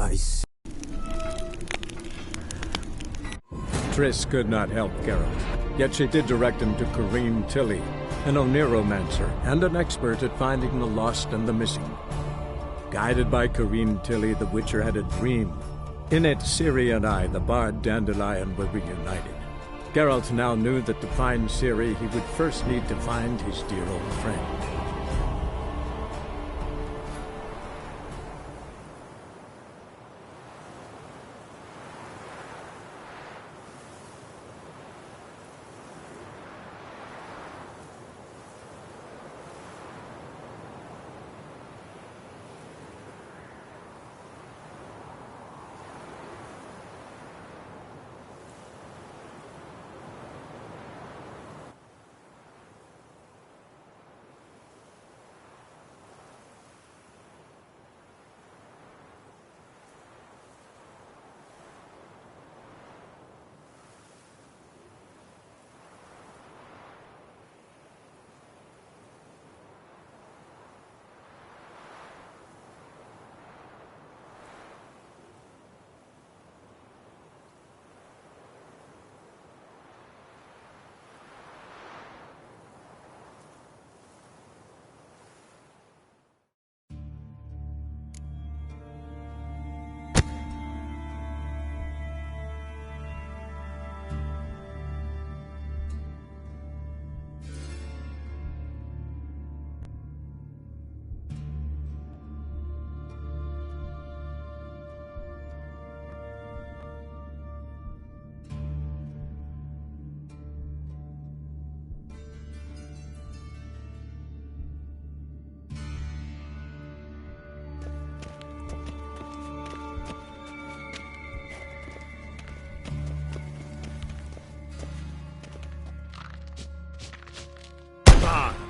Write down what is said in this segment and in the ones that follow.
I see. Triss could not help Geralt, yet she did direct him to Corrine Tilly, an Oniromancer and an expert at finding the lost and the missing. Guided by Corrine Tilly, the Witcher had a dream. In it, Ciri and I, the bard Dandelion, were reunited. Geralt now knew that to find Ciri, he would first need to find his dear old friend.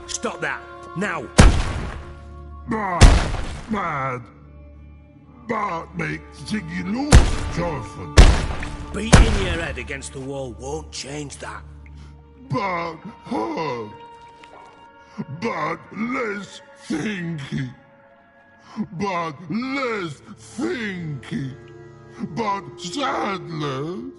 Stop that! Now! Mad! Bart makes Ziggy lose, Jorfin. Beating your head against the wall won't change that. But hard. But less thinky. But less thinky. But sadless.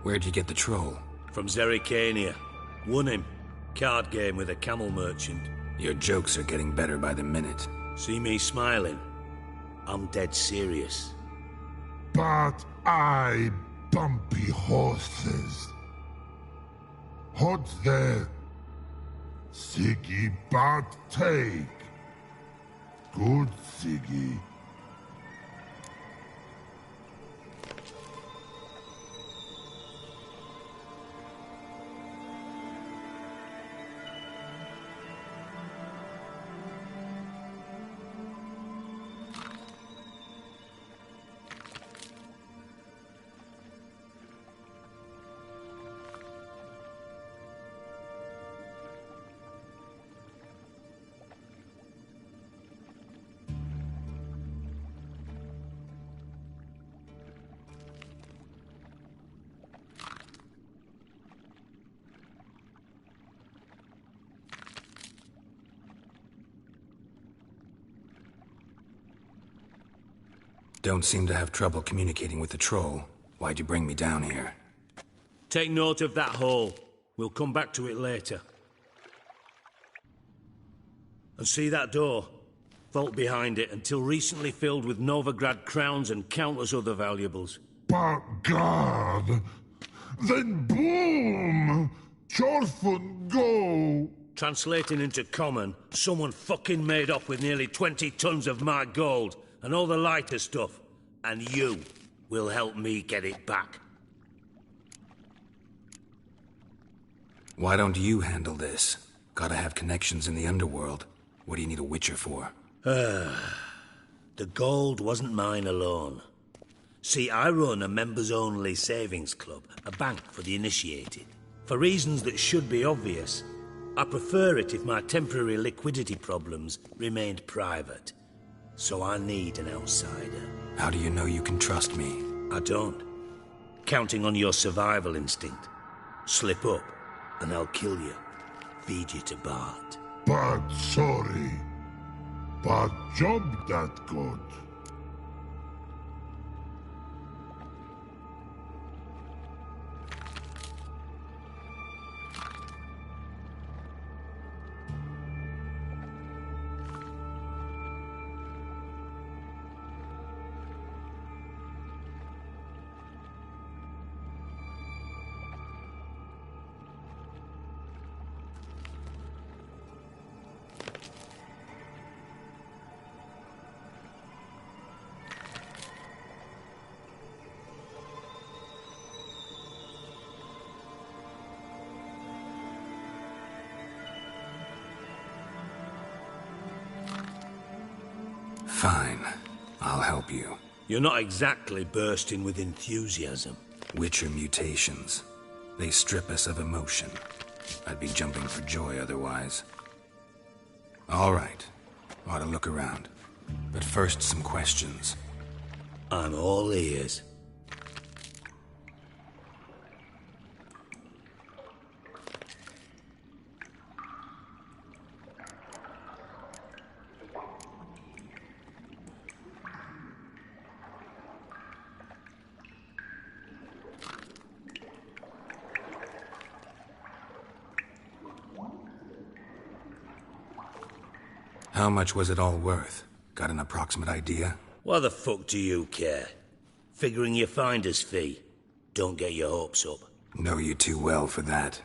Where'd you get the troll? From Zerrikania. Won him. Card game with a camel merchant. Your jokes are getting better by the minute. See me smiling? I'm dead serious. But I bumpy horses. Hot there. Siggy but take. Good Siggy. Don't seem to have trouble communicating with the troll. Why'd you bring me down here? Take note of that hole. We'll come back to it later. And see that door? Vault behind it, until recently filled with Novigrad crowns and countless other valuables. But God! Then boom! Jorfin go! Translating into common, someone fucking made off with nearly 20 tons of my gold, and all the lighter stuff. And you will help me get it back. Why don't you handle this? Gotta have connections in the underworld. What do you need a Witcher for? The gold wasn't mine alone. See, I run a members-only savings club, a bank for the initiated. For reasons that should be obvious, I prefer it if my temporary liquidity problems remained private. So I need an outsider. How do you know you can trust me? I don't. Counting on your survival instinct. Slip up, and I'll kill you. Feed you to Bart. But sorry. But job that good. Fine. I'll help you. You're not exactly bursting with enthusiasm. Witcher mutations. They strip us of emotion. I'd be jumping for joy otherwise. All right. Ought to look around. But first, some questions. I'm all ears. How much was it all worth? Got an approximate idea? Why the fuck do you care? Figuring your finder's fee. Don't get your hopes up. Know you too well for that.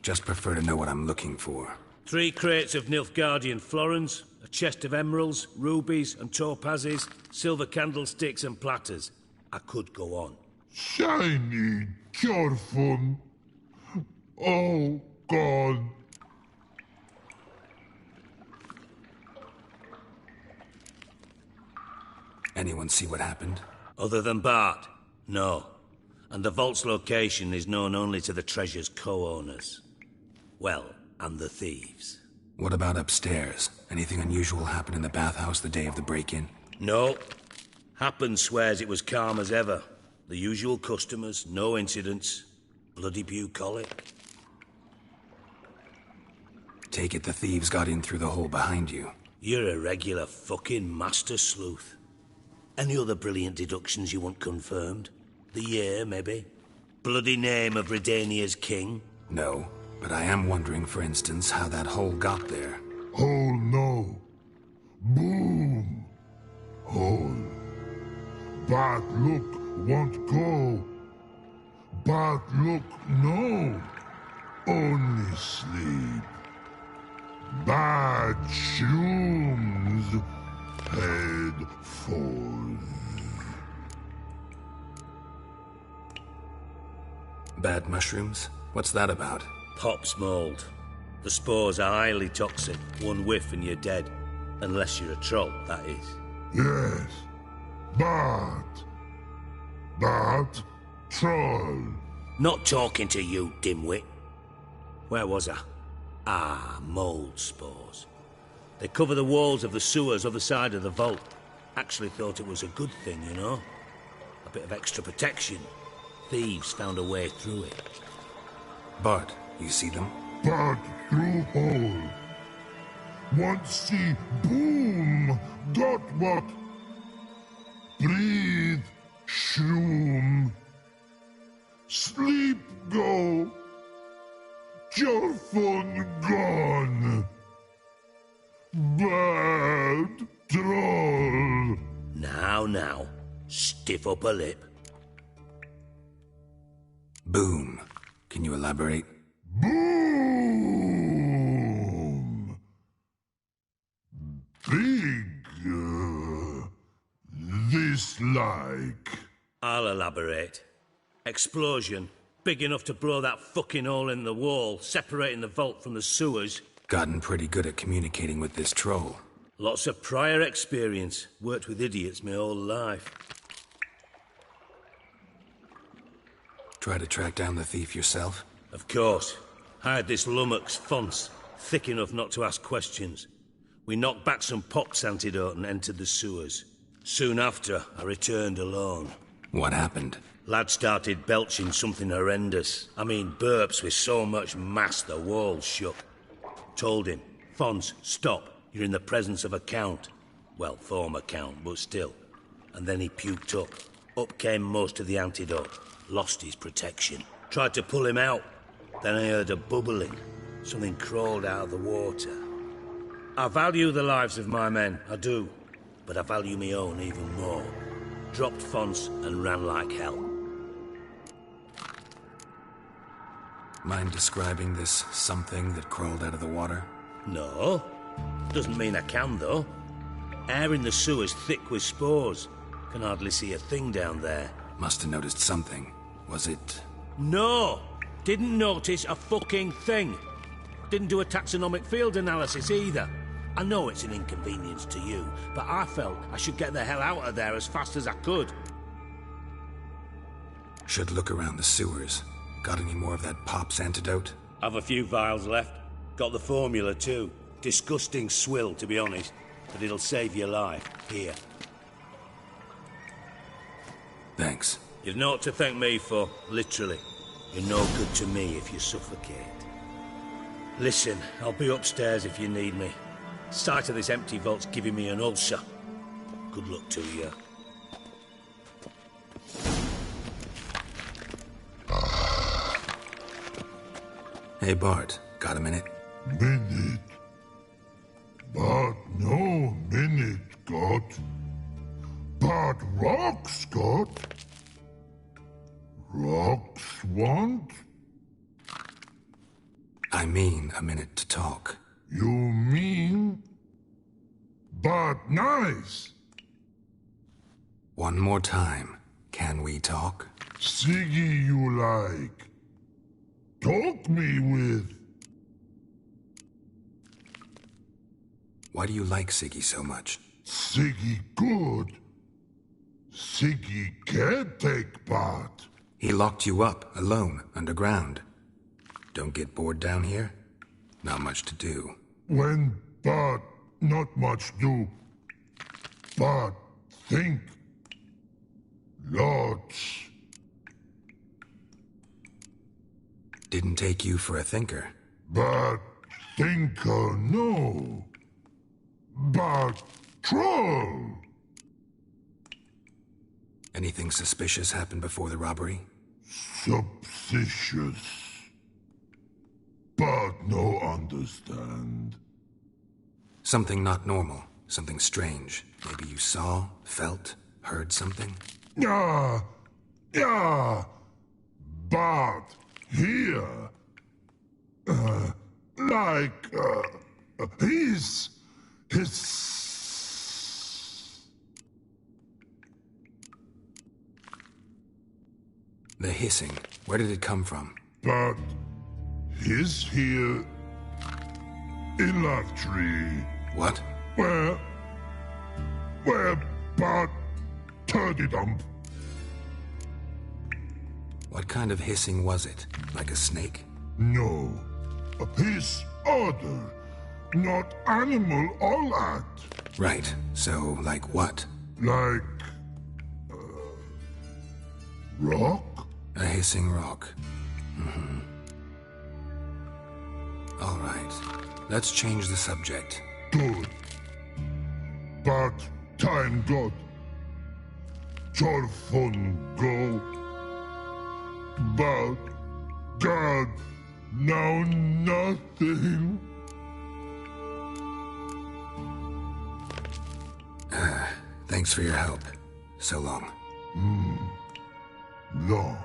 Just prefer to know what I'm looking for. 3 crates of Nilfgaardian florins, a chest of emeralds, rubies and topazes, silver candlesticks and platters. I could go on. Shiny, careful. Oh, God. Anyone see what happened? Other than Bart? No. And the vault's location is known only to the treasure's co-owners. Well, and the thieves. What about upstairs? Anything unusual happen in the bathhouse the day of the break-in? No. Happen swears it was calm as ever. The usual customers, no incidents. Bloody bucolic. Take it the thieves got in through the hole behind you. You're a regular fucking master sleuth. Any other brilliant deductions you want confirmed? The year, maybe? Bloody name of Redania's king? No, but I am wondering, for instance, how that hole got there. Hole no. Boom. Hole. But look won't go. But look no. Only sleep. Bad shrooms. Head falls. Bad mushrooms? What's that about? Pop's mold. The spores are highly toxic. One whiff and you're dead. Unless you're a troll, that is. Yes. But troll. Not talking to you, dimwit. Where was I? Ah, mold spores. They cover the walls of the sewers other side of the vault. Actually thought it was a good thing, you know? A bit of extra protection. Thieves found a way through it. Bart, you see them? But through hole. Want see boom. Got what? Breathe. Shroom. Sleep go. Your phone gone. Bad troll. Now. Stiff up a lip. Boom. Can you elaborate? Boom. Big. This like. I'll elaborate. Explosion. Big enough to blow that fucking hole in the wall, separating the vault from the sewers. Gotten pretty good at communicating with this troll. Lots of prior experience. Worked with idiots my whole life. Try to track down the thief yourself? Of course. I had this lummox Fons, thick enough not to ask questions. We knocked back some pox antidote and entered the sewers. Soon after, I returned alone. What happened? Lad started belching something horrendous. I mean, burps with so much mass the walls shook. Told him, Fons, stop. You're in the presence of a count. Well, former count, but still. And then he puked up. Up came most of the antidote. Lost his protection. Tried to pull him out. Then I heard a bubbling. Something crawled out of the water. I value the lives of my men, I do. But I value my own even more. Dropped Fons and ran like hell. Mind describing this something that crawled out of the water? No. Doesn't mean I can, though. Air in the sewer's thick with spores. Can hardly see a thing down there. Must have noticed something. Was it... No! Didn't notice a fucking thing. Didn't do a taxonomic field analysis either. I know it's an inconvenience to you, but I felt I should get the hell out of there as fast as I could. Should look around the sewers. Got any more of that Pop's antidote? I've a few vials left. Got the formula too. Disgusting swill, to be honest. But it'll save your life. Here. Thanks. You've naught to thank me for, literally. You're no good to me if you suffocate. Listen, I'll be upstairs if you need me. Sight of this empty vault's giving me an ulcer. Good luck to you. Hey, Bart. Got a minute? Minute. But no minute got. But rocks got. Rocks want? I mean a minute to talk. You mean? But nice. One more time. Can we talk? Siggy you like. Talk me with. Why do you like Siggy so much? Siggy good. Siggy can't take part. He locked you up, alone, underground. Don't get bored down here? Not much to do. When but not much do. But think. Lots. Didn't take you for a thinker. But thinker no. But troll. Anything suspicious happened before the robbery? Suspicious. But no understand. Something not normal. Something strange. Maybe you saw, felt, heard something? Yeah. But here. His. The hissing. Where did it come from? But his here. In that tree. What? Where but turdy dump. What kind of hissing was it? Like a snake? No. His other. Not animal all that. Right. So, like what? Like rock? A hissing rock. All right. Let's change the subject. Good. But time got. Jorfun go. But God, now nothing. Thanks for your help. So long. Long.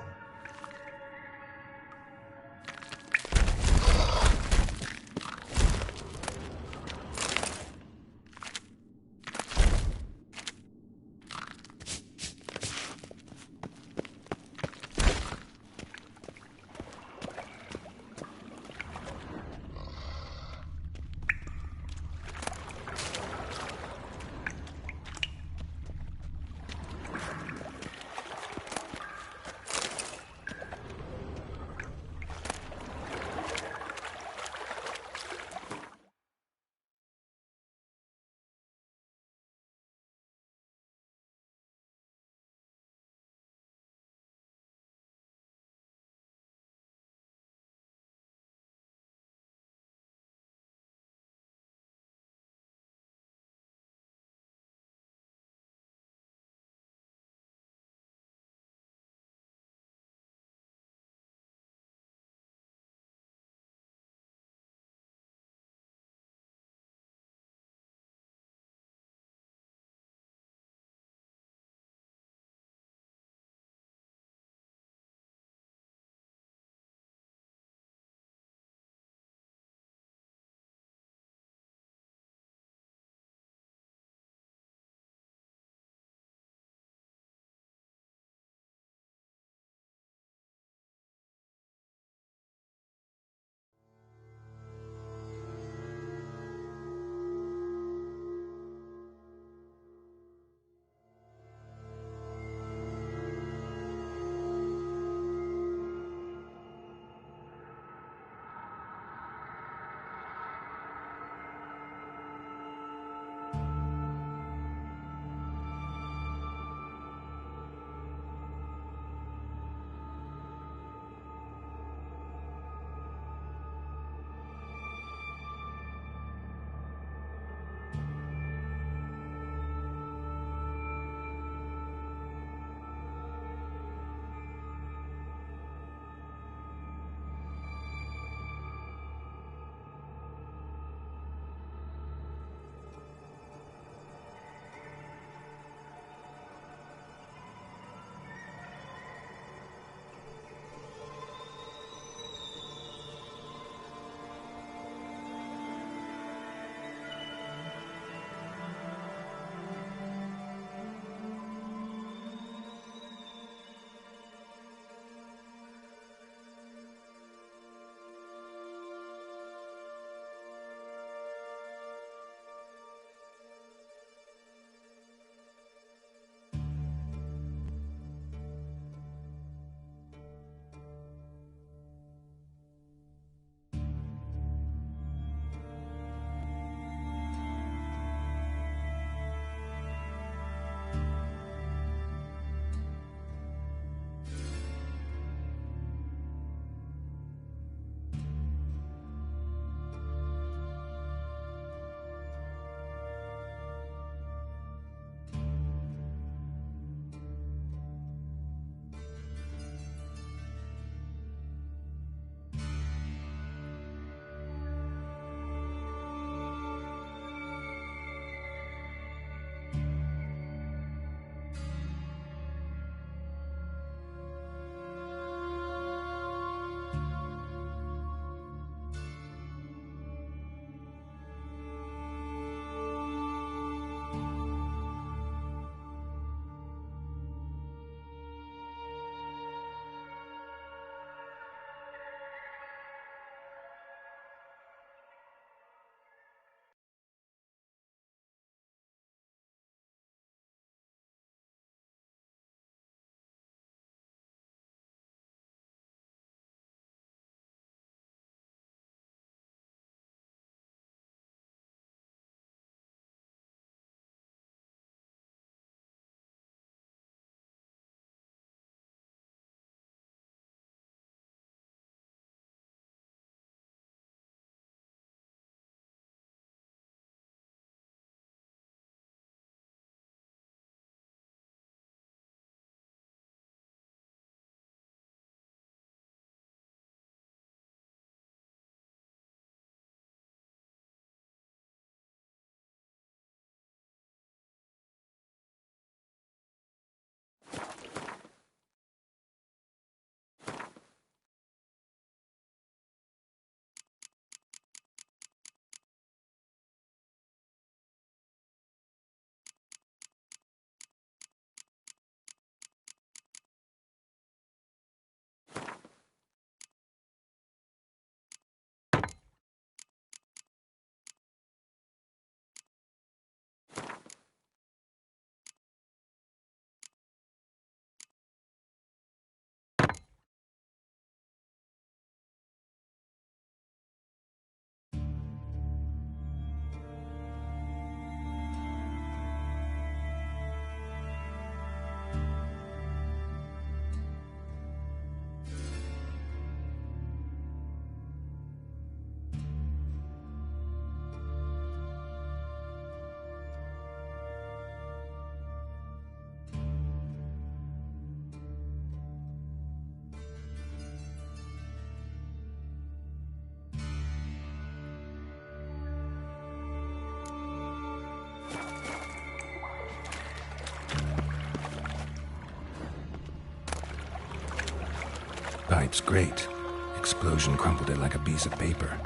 Pipe's great. Explosion crumpled it like a piece of paper.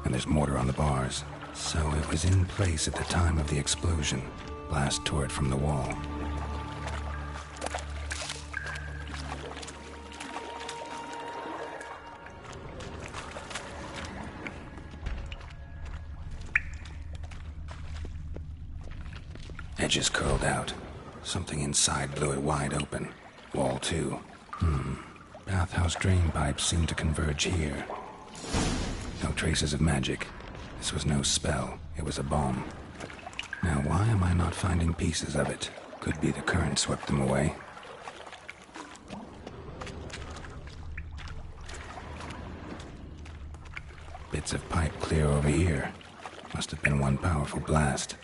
And there's mortar on the bars. So it was in place at the time of the explosion. Blast tore it from the wall. Edges curled out. Something inside blew it wide open. Wall too. Bathhouse drain pipes seemed to converge here. No traces of magic. This was no spell. It was a bomb. Now why am I not finding pieces of it? Could be the current swept them away. Bits of pipe clear over here. Must have been one powerful blast.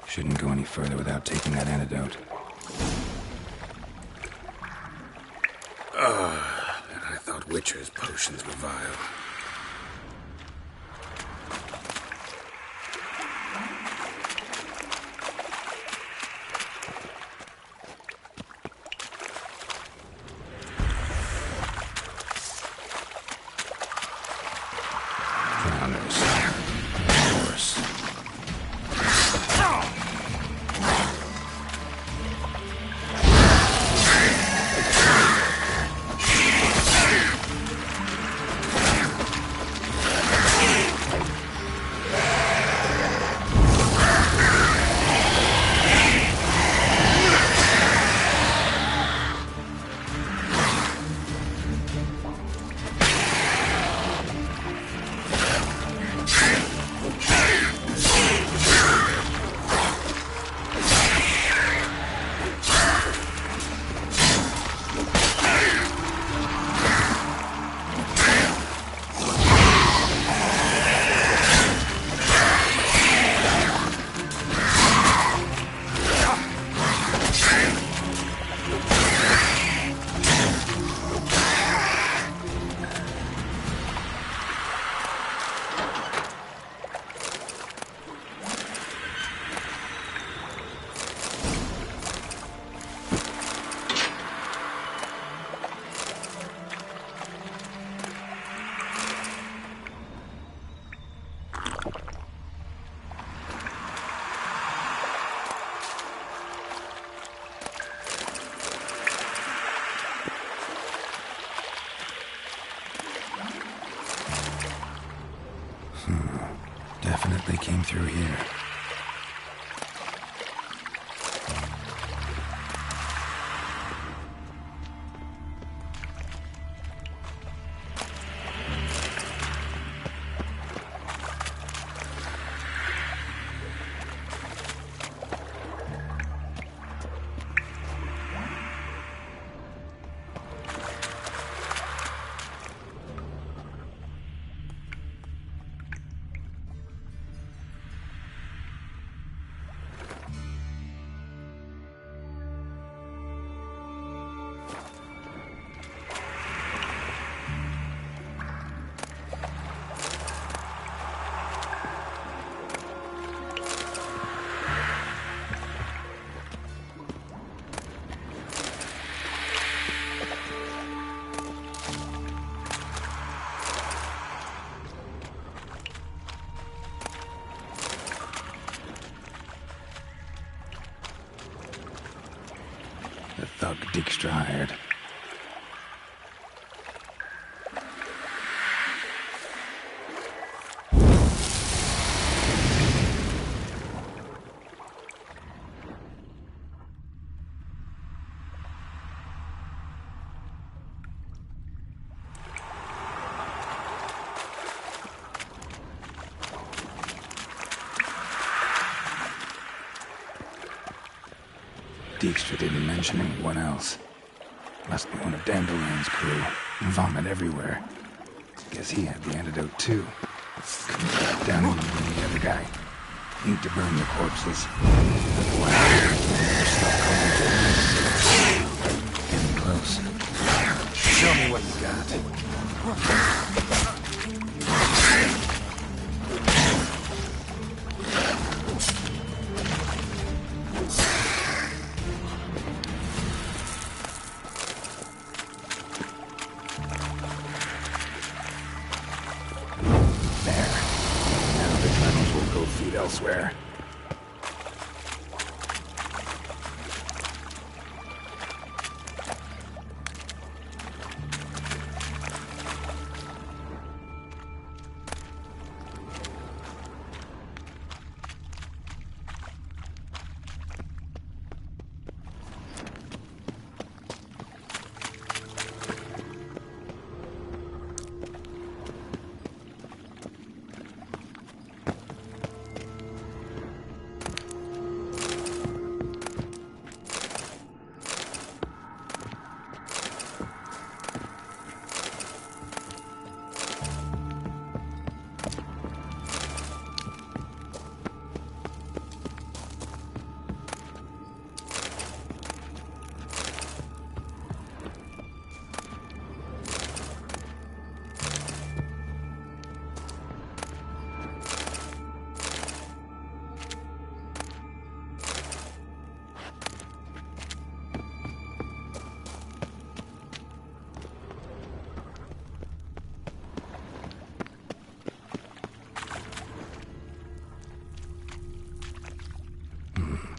Shouldn't go any further without taking that antidote. And I thought Witcher's potions were vile. Drowners. Of course. Definitely came through here. The thug Dijkstra hired. Dijkstra didn't mention anyone else. Must be one of Dandelion's crew. Vomit everywhere. Guess he had the antidote too. Couldn't cut down even from the other guy. Need to burn the corpses. Otherwise, stop coming. Getting close. Show me what you got. elsewhere.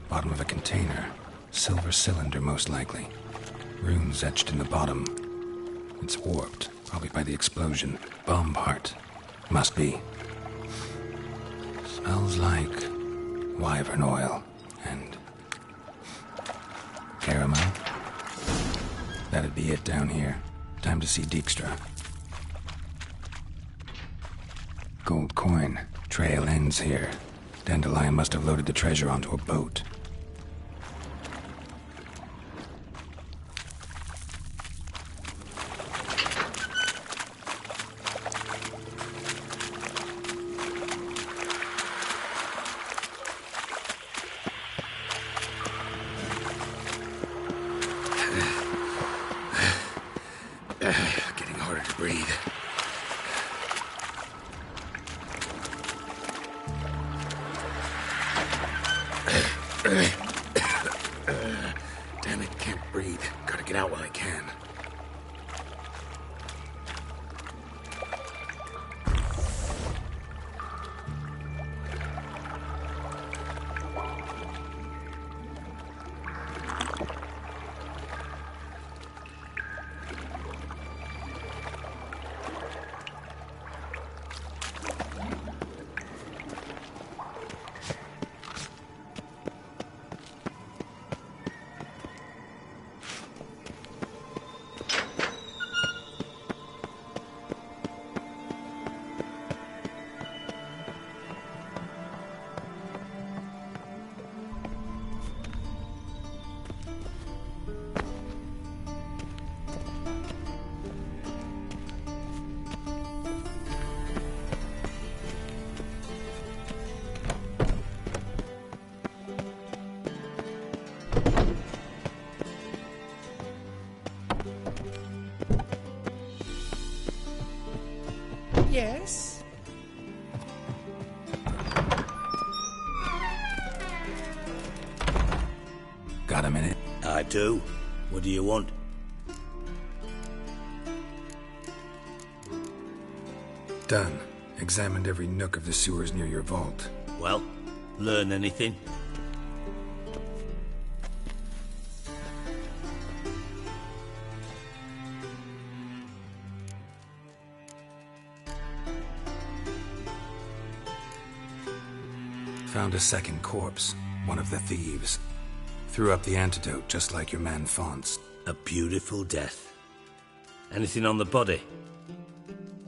Bottom of a container. Silver cylinder, most likely. Runes etched in the bottom. It's warped, probably by the explosion. Bomb part. Must be. Smells like wyvern oil and caramel. That'd be it down here. Time to see Dijkstra. Gold coin. Trail ends here. Dandelion must have loaded the treasure onto a boat. Getting harder to breathe. Damn it, can't breathe. Gotta get out while I can. Yes? Got a minute? I do. What do you want? Done. Examined every nook of the sewers near your vault. Well, learn anything? Found a second corpse. One of the thieves. Threw up the antidote just like your man Fonts. A beautiful death. Anything on the body?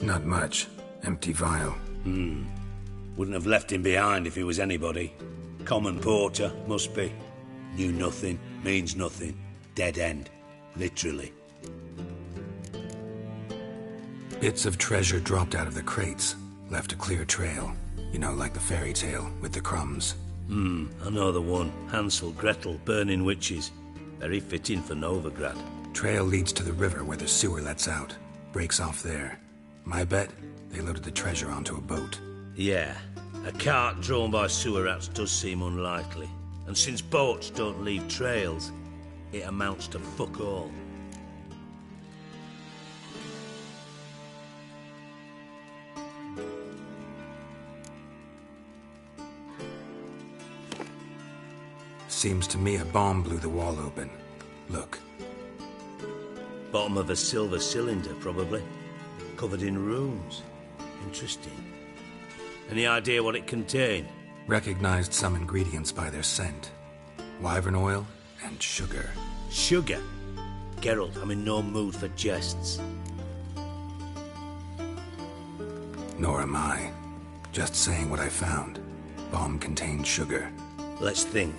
Not much. Empty vial. Wouldn't have left him behind if he was anybody. Common porter, must be. Knew nothing, means nothing. Dead end. Literally. Bits of treasure dropped out of the crates. Left a clear trail. You know, like the fairy tale with the crumbs. I know the one. Hansel, Gretel, burning witches. Very fitting for Novigrad. Trail leads to the river where the sewer lets out. Breaks off there. My bet, they loaded the treasure onto a boat. Yeah. A cart drawn by sewer rats does seem unlikely. And since boats don't leave trails, it amounts to fuck all. Seems to me a bomb blew the wall open. Look. Bottom of a silver cylinder, probably. Covered in runes. Interesting. Any idea what it contained? Recognized some ingredients by their scent. Wyvern oil and sugar. Sugar? Geralt, I'm in no mood for jests. Nor am I. Just saying what I found. Bomb contained sugar. Let's think.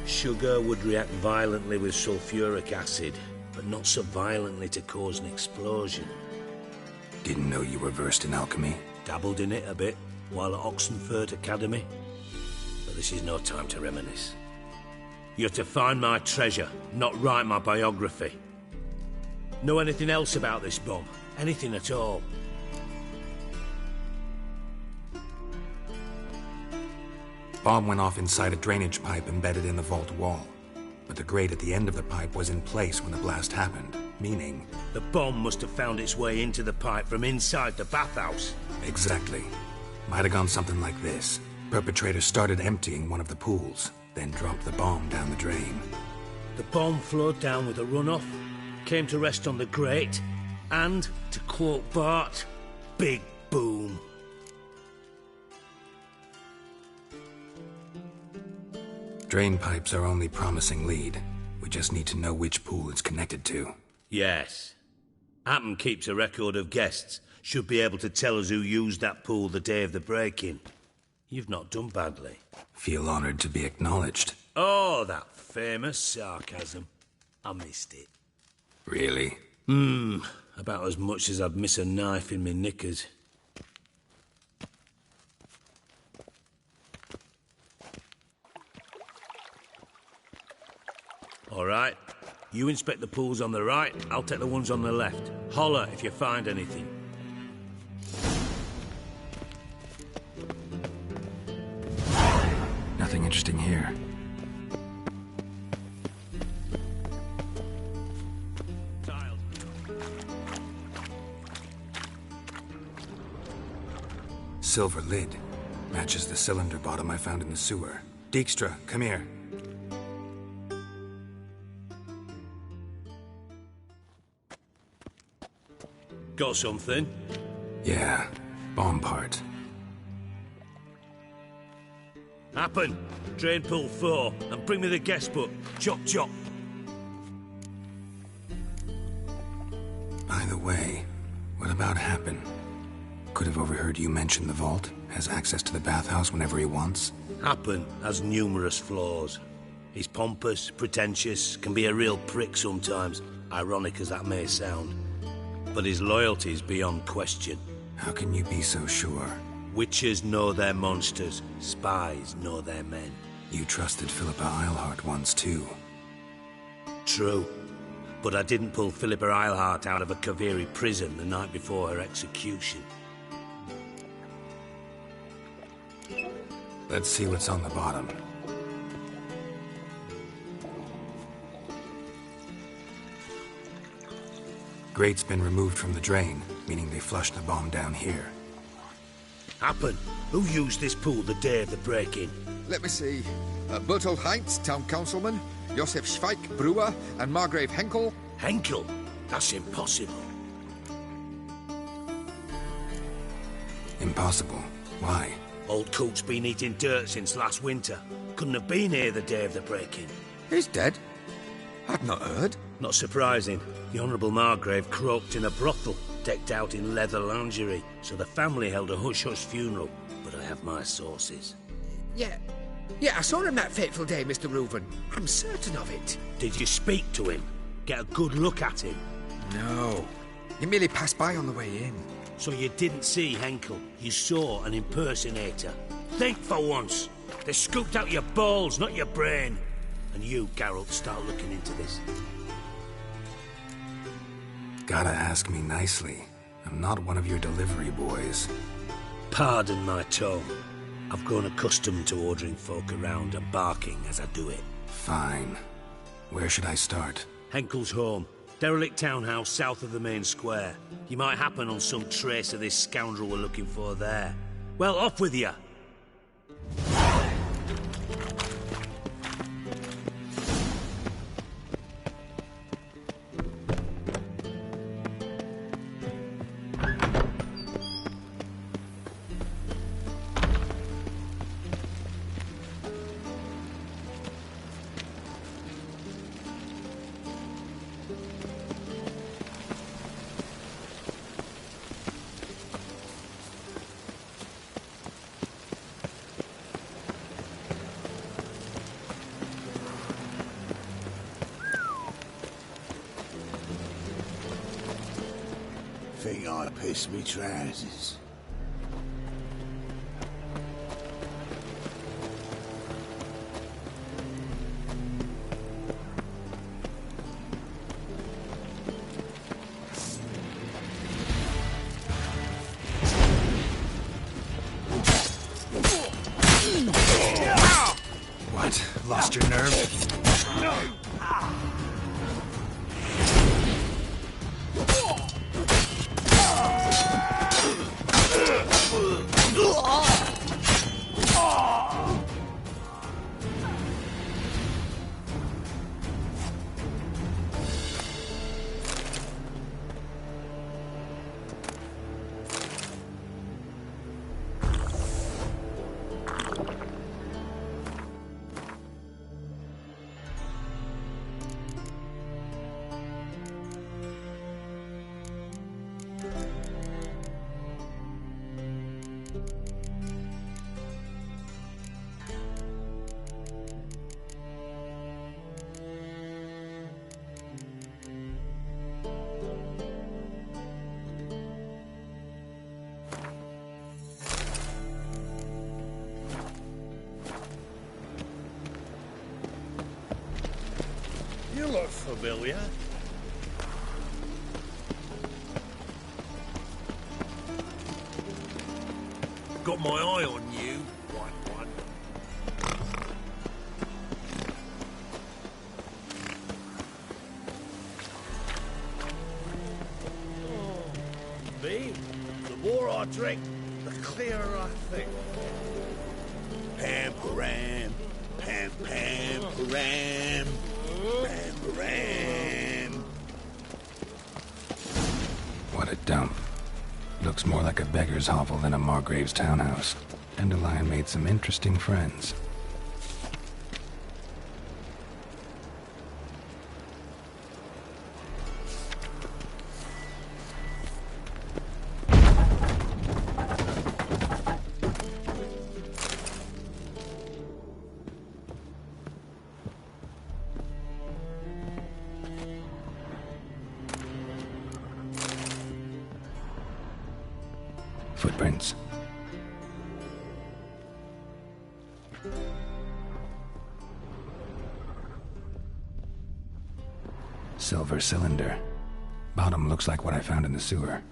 Sugar would react violently with sulfuric acid, but not so violently to cause an explosion. Didn't know you were versed in alchemy. Dabbled in it a bit while at Oxenford Academy. But this is no time to reminisce. You're to find my treasure, not write my biography. Know anything else about this bomb? Anything at all? Bomb went off inside a drainage pipe embedded in the vault wall. But the grate at the end of the pipe was in place when the blast happened, meaning... The bomb must have found its way into the pipe from inside the bathhouse. Exactly. Might have gone something like this. Perpetrator started emptying one of the pools, then dropped the bomb down the drain. The bomb flowed down with a runoff, came to rest on the grate, and, to quote Bart, big boom. Drain pipes are only promising lead. We just need to know which pool it's connected to. Yes. Appen keeps a record of guests. Should be able to tell us who used that pool the day of the break-in. You've not done badly. Feel honored to be acknowledged. Oh, that famous sarcasm. I missed it. Really? About as much as I'd miss a knife in my knickers. All right. You inspect the pools on the right, I'll take the ones on the left. Holler if you find anything. Nothing interesting here. Tiles. Silver lid. Matches the cylinder bottom I found in the sewer. Dijkstra, come here. Got something? Yeah, bomb part. Happen. Drain pool 4, and bring me the guest book. Chop chop. By the way, what about Happen? Could have overheard you mention the vault. Has access to the bathhouse whenever he wants. Happen has numerous flaws. He's pompous, pretentious, can be a real prick sometimes, ironic as that may sound. But his loyalty's beyond question. How can you be so sure? Witches know their monsters, spies know their men. You trusted Philippa Eilhart once too. True. But I didn't pull Philippa Eilhart out of a Kaviri prison the night before her execution. Let's see what's on the bottom. Grate's been removed from the drain, meaning they flushed the bomb down here. Happen. Who used this pool the day of the break-in? Let me see. Bertolt Heinz, town councilman, Josef Schweik, brewer, and Margrave Henkel. Henkel? That's impossible. Impossible. Why? Old Coot's been eating dirt since last winter. Couldn't have been here the day of the break-in. He's dead? I've not heard. Not surprising. The Honourable Margrave croaked in a brothel, decked out in leather lingerie, so the family held a hush-hush funeral. But I have my sources. Yeah, I saw him that fateful day, Mr. Reuven. I'm certain of it. Did you speak to him? Get a good look at him? No. He merely passed by on the way in. So you didn't see Henkel. You saw an impersonator. Think for once. They scooped out your balls, not your brain. And you, Geralt, start looking into this. Gotta ask me nicely. I'm not one of your delivery boys. Pardon my tone. I've grown accustomed to ordering folk around and barking as I do it. Fine. Where should I start? Henkel's home. Derelict townhouse south of the main square. You might happen on some trace of this scoundrel we're looking for there. Well, off with you! Think I pissed me trousers. What? Lost your nerve? You look familiar. Got my eye on you, white one. Me? The more I drink, the clearer I think. Pam-param, pam-pam-param, pam-param. What a dump. Looks more like a beggar's hovel than a Margrave's townhouse. Dandelion made some interesting friends. Footprints. Silver cylinder. Bottom looks like what I found in the sewer.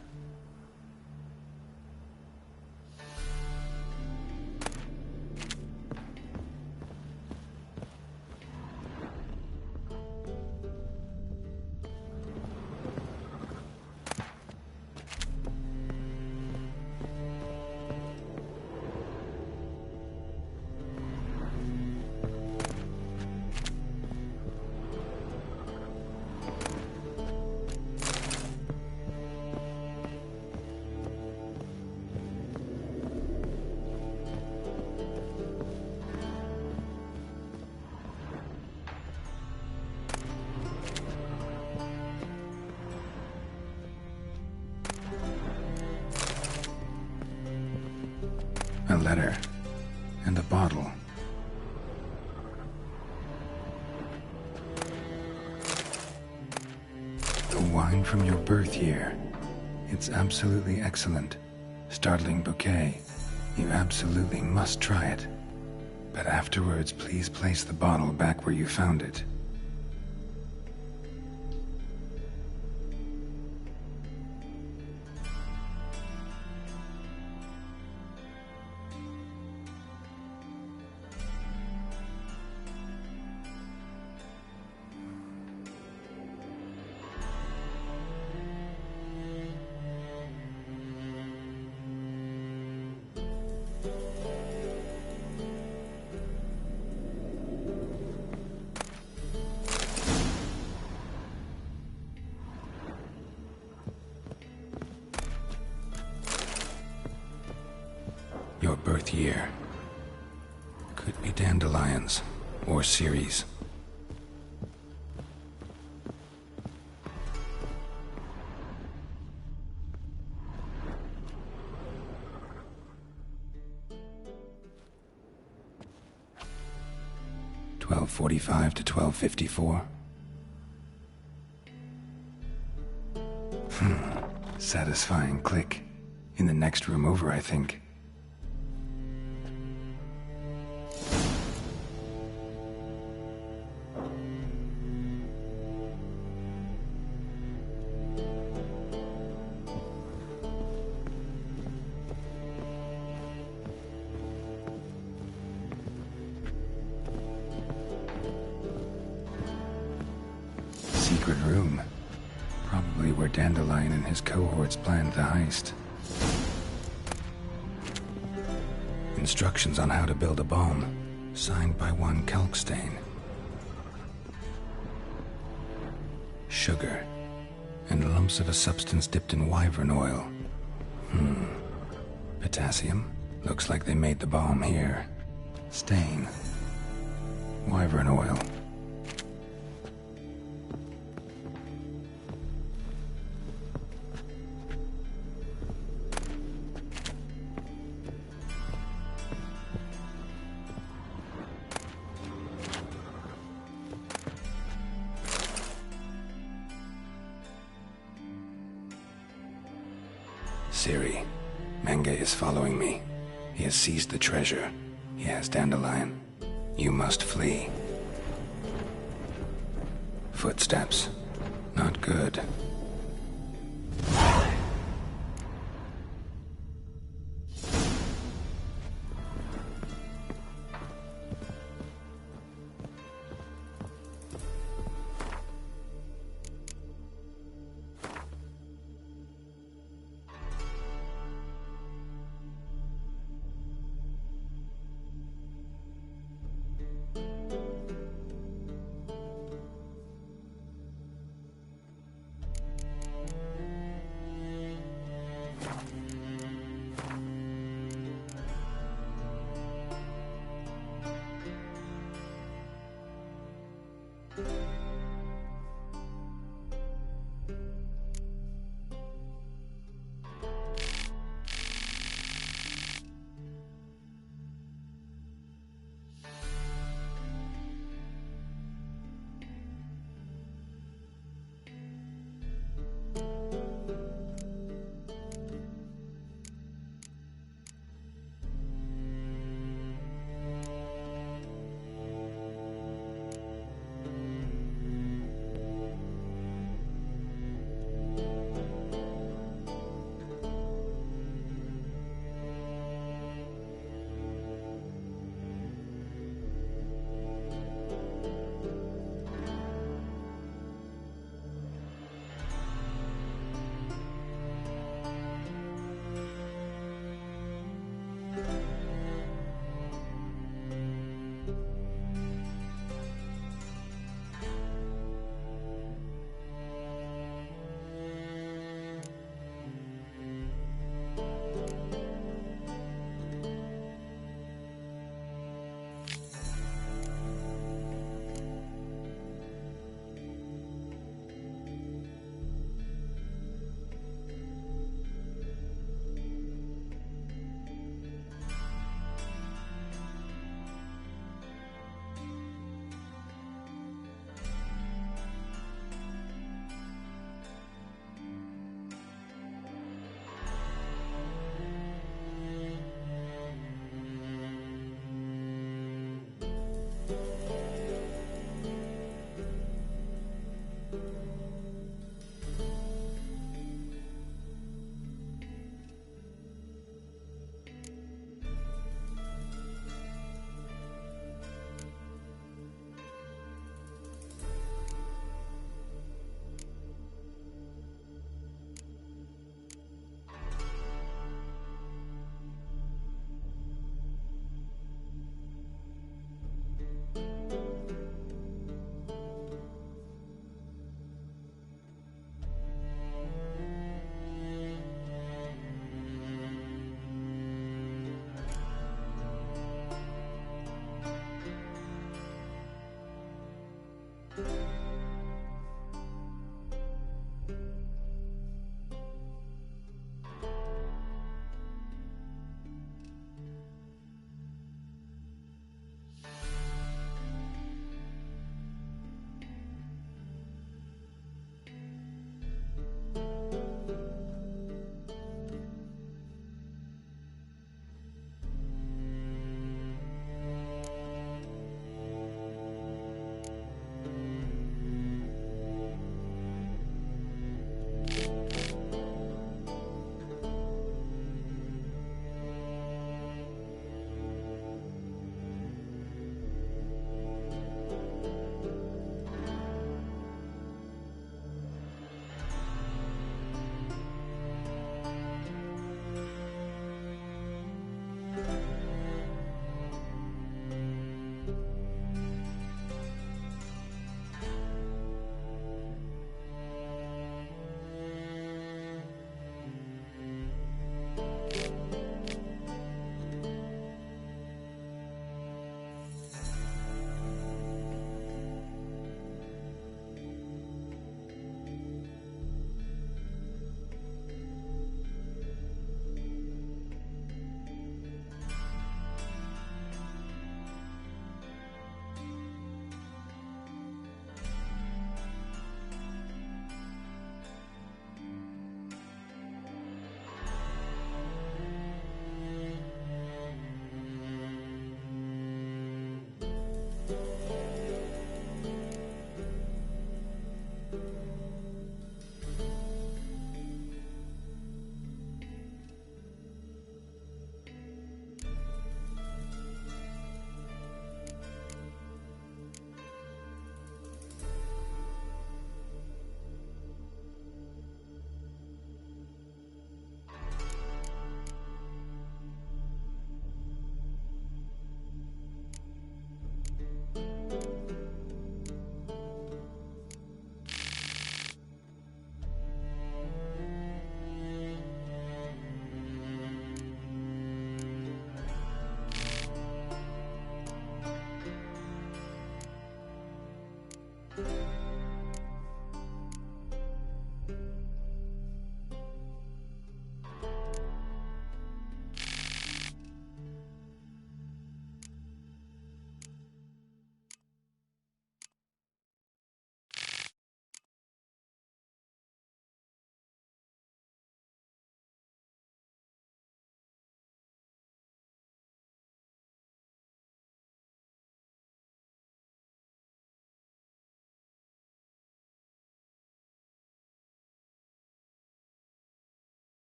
A letter. And a bottle. The wine from your birth year. It's absolutely excellent. Startling bouquet. You absolutely must try it. But afterwards, please place the bottle back where you found it. Your birth year. Could be dandelions or Ceres. 1245 to 1254. Satisfying click. In the next room over, I think. Secret room. Probably where Dandelion and his cohorts planned the heist. Instructions on how to build a bomb, signed by one Kalkstain. Sugar, and lumps of a substance dipped in wyvern oil. Potassium? Looks like they made the bomb here. Stain. Wyvern oil. Siri, Menge is following me. He has seized the treasure. He has Dandelion. You must flee. Footsteps. Not good.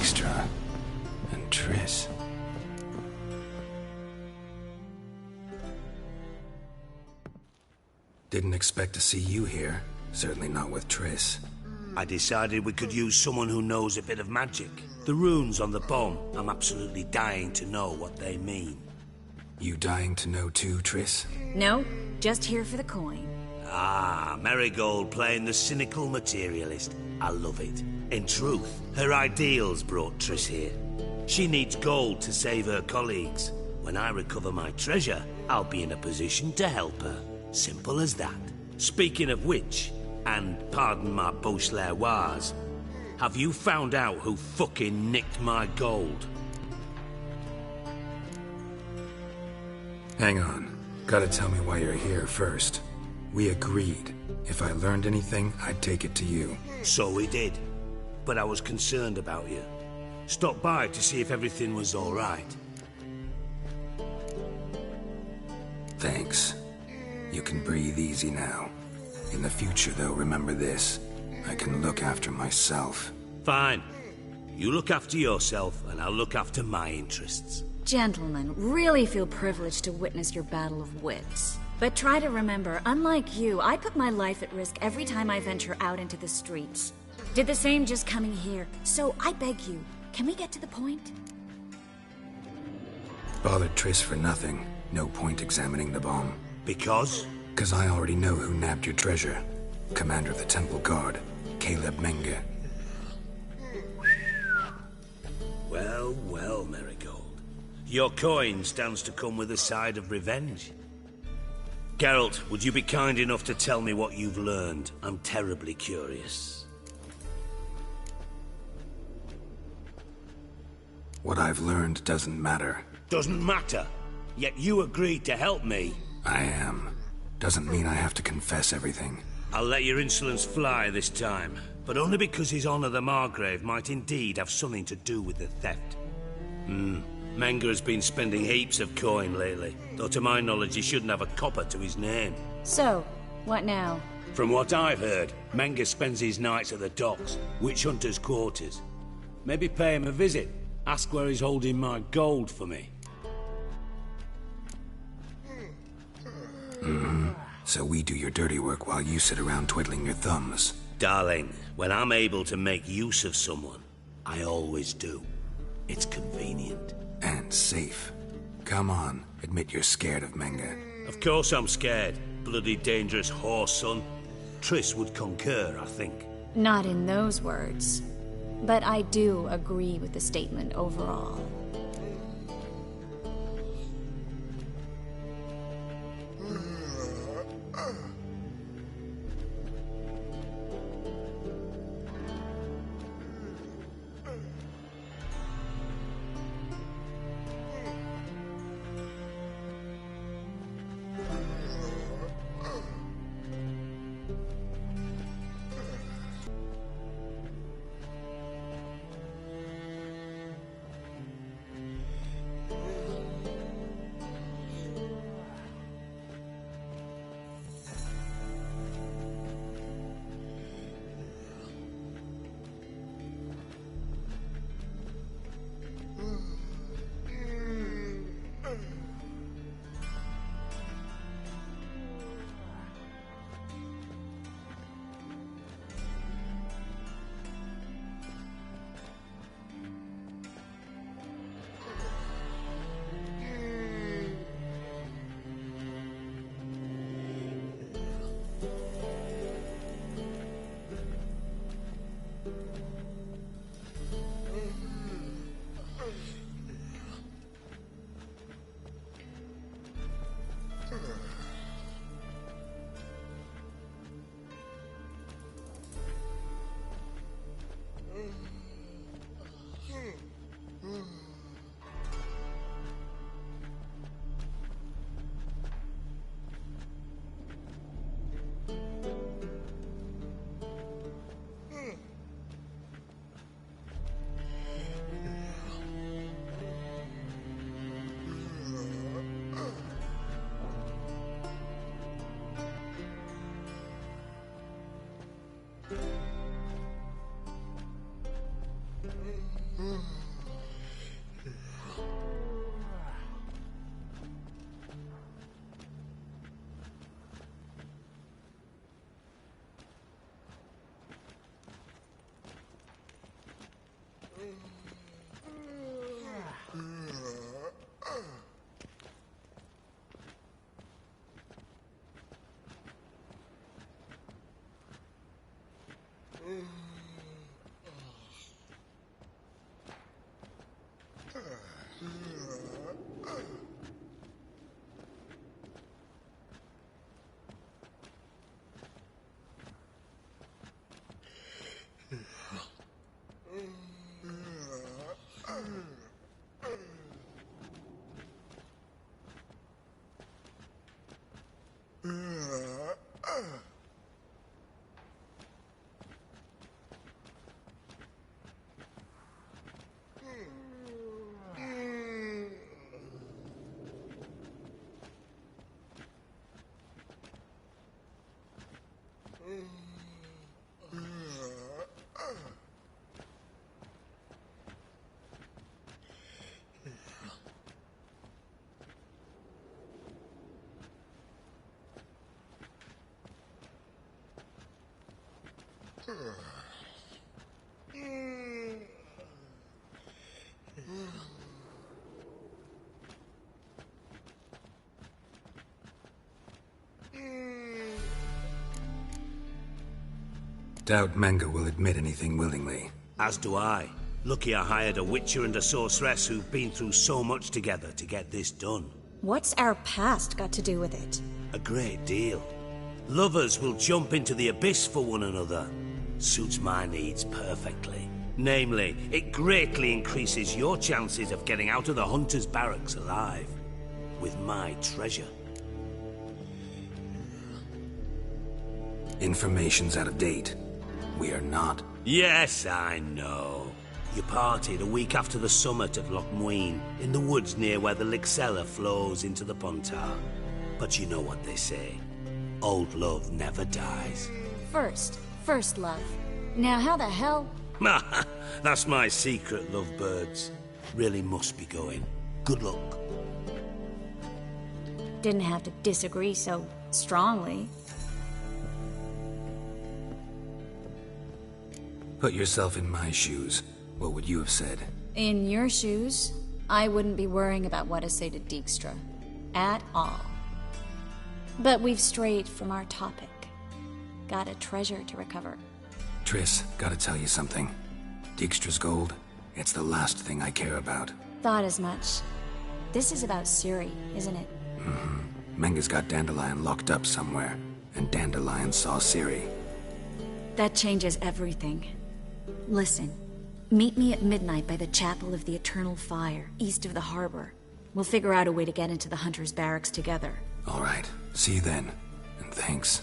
Dijkstra and Triss. Didn't expect to see you here. Certainly not with Triss. I decided we could use someone who knows a bit of magic. The runes on the bomb, I'm absolutely dying to know what they mean. You dying to know too, Triss? No, just here for the coin. Ah, Marigold playing the cynical materialist. I love it. In truth, her ideals brought Triss here. She needs gold to save her colleagues. When I recover my treasure, I'll be in a position to help her. Simple as that. Speaking of which, and pardon my Beauclervois, have you found out who fucking nicked my gold? Hang on. Gotta tell me why you're here first. We agreed. If I learned anything, I'd take it to you. So we did. But I was concerned about you. Stopped by to see if everything was all right. Thanks. You can breathe easy now. In the future, though, remember this. I can look after myself. Fine. You look after yourself, and I'll look after my interests. Gentlemen, really feel privileged to witness your battle of wits. But try to remember, unlike you, I put my life at risk every time I venture out into the streets. Did the same just coming here. So I beg you, can we get to the point? Bothered Triss for nothing. No point examining the bomb. Because? 'Cause I already know who nabbed your treasure. Commander of the Temple Guard, Caleb Menge. Well, well, Marigold. Your coin stands to come with a side of revenge. Geralt, would you be kind enough to tell me what you've learned? I'm terribly curious. What I've learned doesn't matter. Doesn't matter. Yet you agreed to help me. I am. Doesn't mean I have to confess everything. I'll let your insolence fly this time, but only because his honor the Margrave might indeed have something to do with the theft. Menge has been spending heaps of coin lately, though to my knowledge he shouldn't have a copper to his name. So, what now? From what I've heard, Menge spends his nights at the docks, witch hunters' quarters. Maybe pay him a visit. Ask where he's holding my gold for me. So we do your dirty work while you sit around twiddling your thumbs. Darling, when I'm able to make use of someone, I always do. It's convenient. And safe. Come on, admit you're scared of Menge. Of course I'm scared. Bloody dangerous whore, son. Triss would concur, I think. Not in those words. But I do agree with the statement overall. Doubt Manga will admit anything willingly. As do I. Lucky I hired a witcher and a sorceress who've been through so much together to get this done. What's our past got to do with it? A great deal. Lovers will jump into the abyss for one another. Suits my needs perfectly. Namely, it greatly increases your chances of getting out of the hunter's barracks alive. With my treasure. Information's out of date. We are not. Yes, I know. You partied a week after the summit of Loch Muin, in the woods near where the Lixella flows into the Pontar. But you know what they say. Old love never dies. First love. Now how the hell... That's my secret, lovebirds. Really must be going. Good luck. Didn't have to disagree so strongly. Put yourself in my shoes. What would you have said? In your shoes, I wouldn't be worrying about what to say to Dijkstra. At all. But we've strayed from our topic. Got a treasure to recover. Triss, gotta tell you something. Dijkstra's gold, it's the last thing I care about. Thought as much. This is about Ciri, isn't it? Mm-hmm. Menga's got Dandelion locked up somewhere, and Dandelion saw Ciri. That changes everything. Listen, meet me at midnight by the Chapel of the Eternal Fire, east of the harbor. We'll figure out a way to get into the Hunter's barracks together. All right. See you then. And thanks.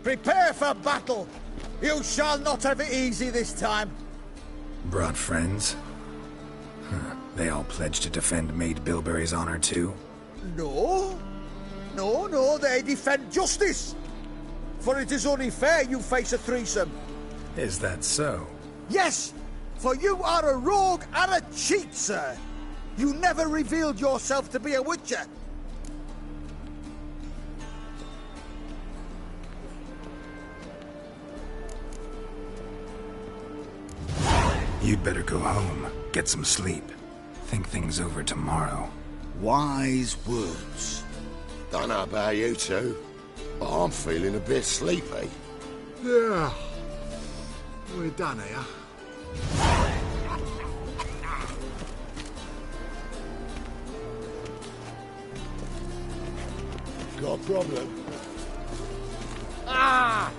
Prepare for battle! You shall not have it easy this time! Brought friends? Huh. They all pledged to defend Maid Bilberry's honor too? No. No, they defend justice! For it is only fair you face a threesome. Is that so? Yes! For you are a rogue and a cheat, sir. You never revealed yourself to be a witcher. You'd better go home, get some sleep. Think things over tomorrow. Wise words. Don't know about you two, but I'm feeling a bit sleepy. Yeah. We're done here. Got a problem? Ah!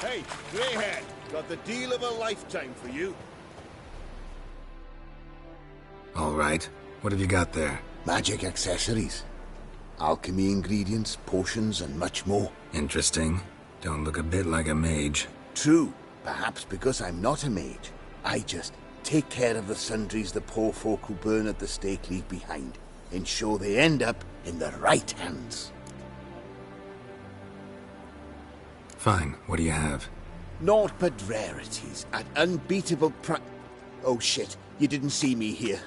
Hey, greyhead, got the deal of a lifetime for you. All right. What have you got there? Magic accessories. Alchemy ingredients, potions, and much more. Interesting. Don't look a bit like a mage. True. Perhaps because I'm not a mage. I just take care of the sundries the poor folk who burn at the stake leave behind. Ensure they end up in the right hands. Fine. What do you have? Naught but rarities at unbeatable Oh shit, you didn't see me here.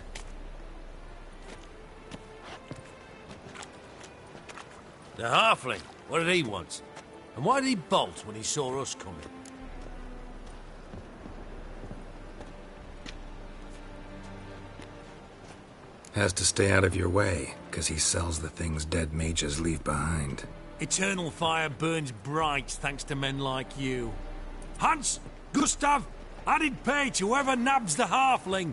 The halfling. What did he want? And why did he bolt when he saw us coming? Has to stay out of your way, because he sells the things dead mages leave behind. Eternal fire burns bright thanks to men like you. Hans! Gustav! Added pay to whoever nabs the halfling!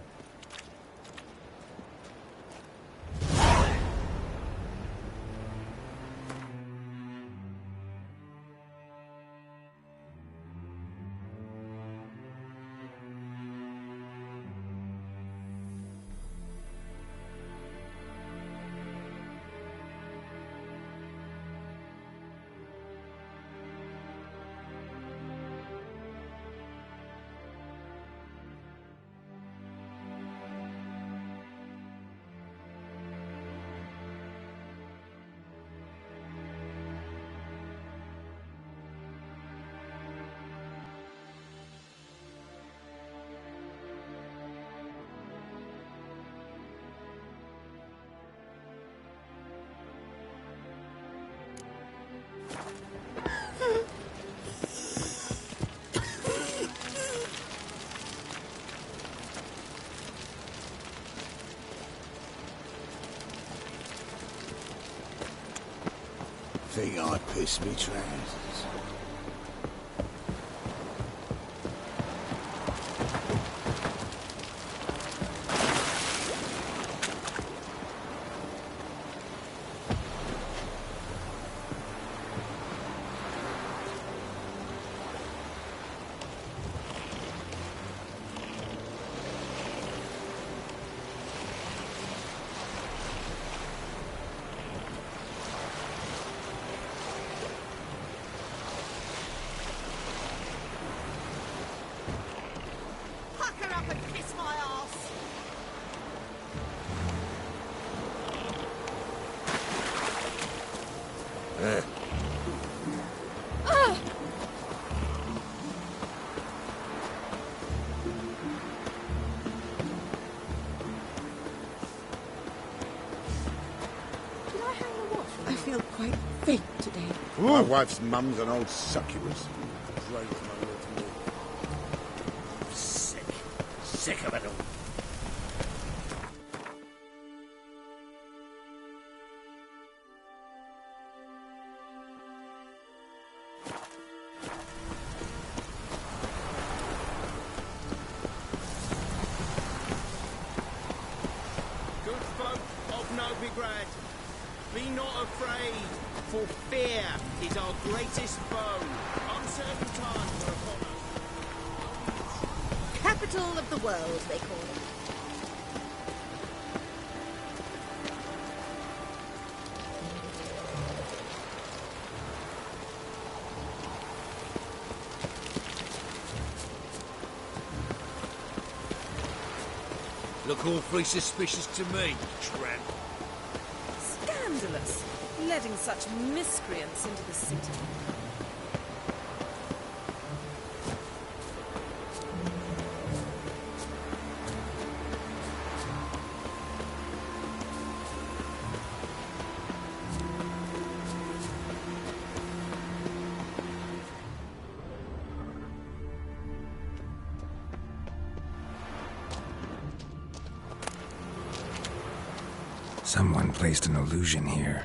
Think I piss me trousers. I feel quite faint today. My wife's mum's an old succubus. Sick. Sick of it all. Good folk of Novigrad, be not afraid, for fear is our greatest foe. Uncertain times are upon us. Capital of the world, they call it. Look awfully suspicious to me, tramp. Scandalous, letting such miscreants into the city. Someone placed an illusion here.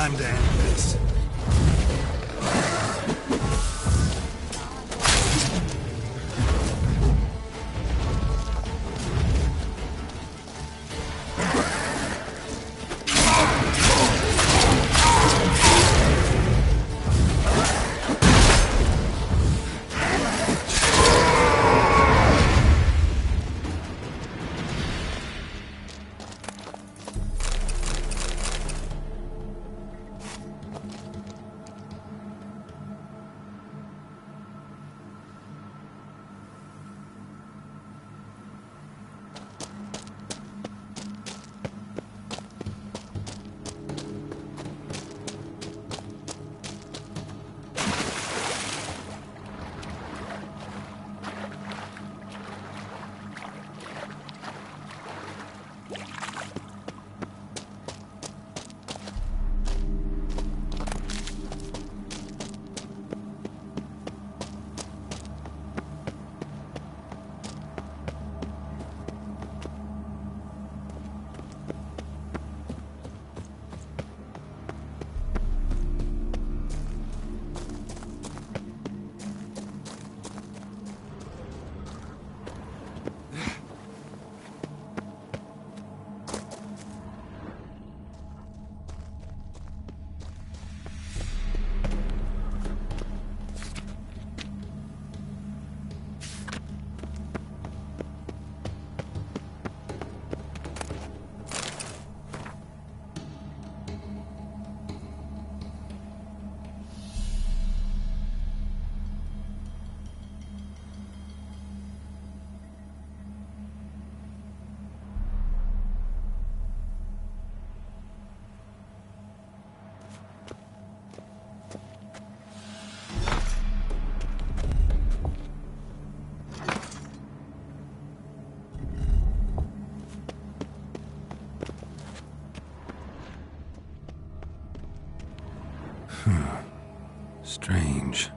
Time to end this. Strange.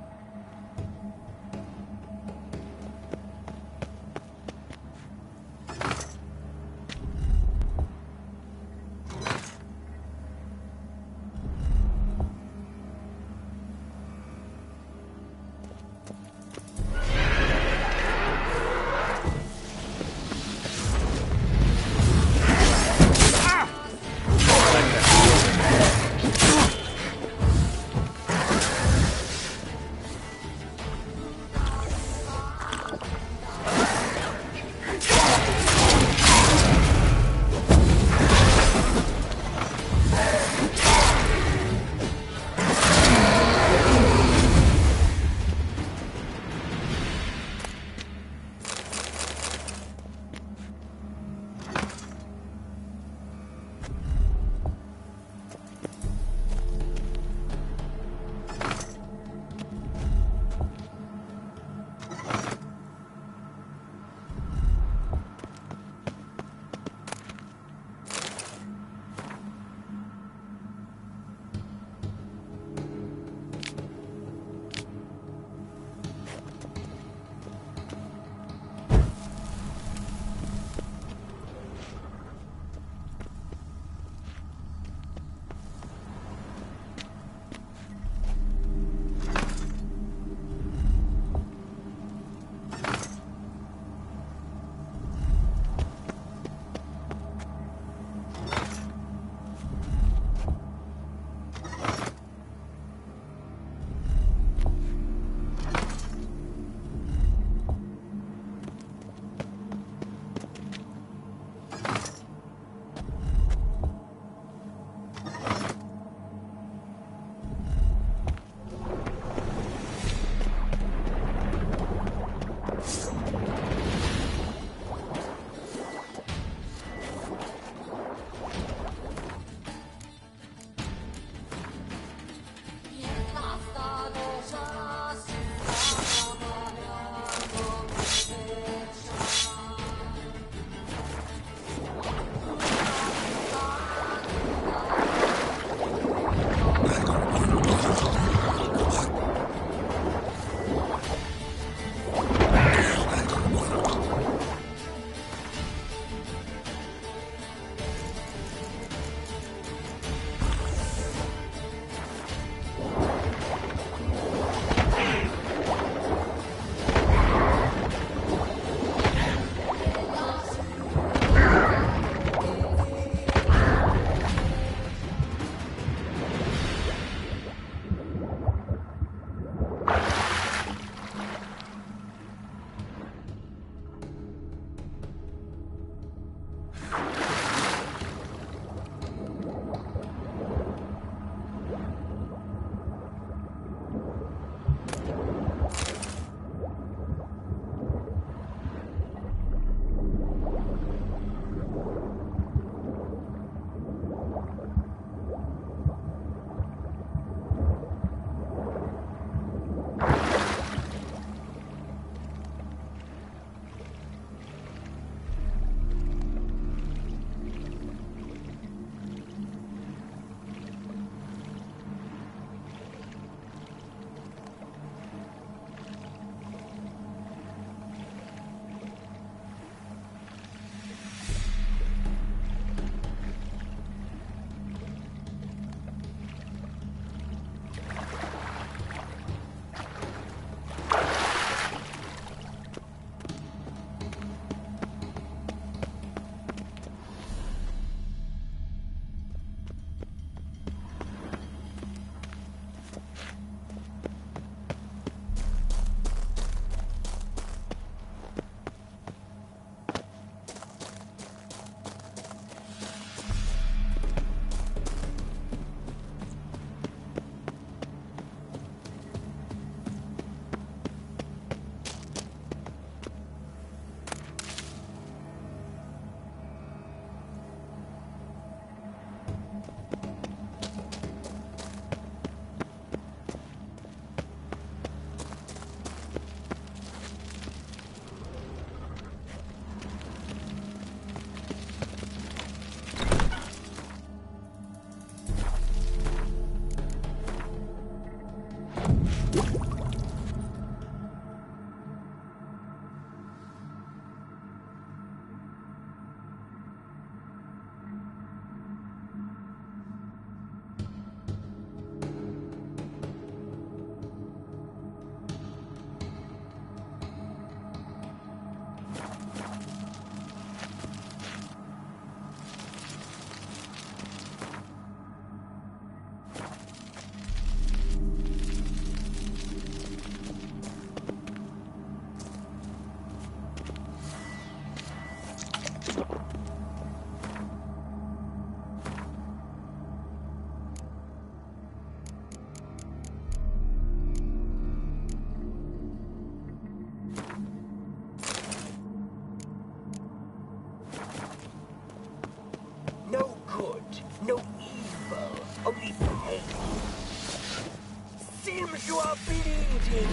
Come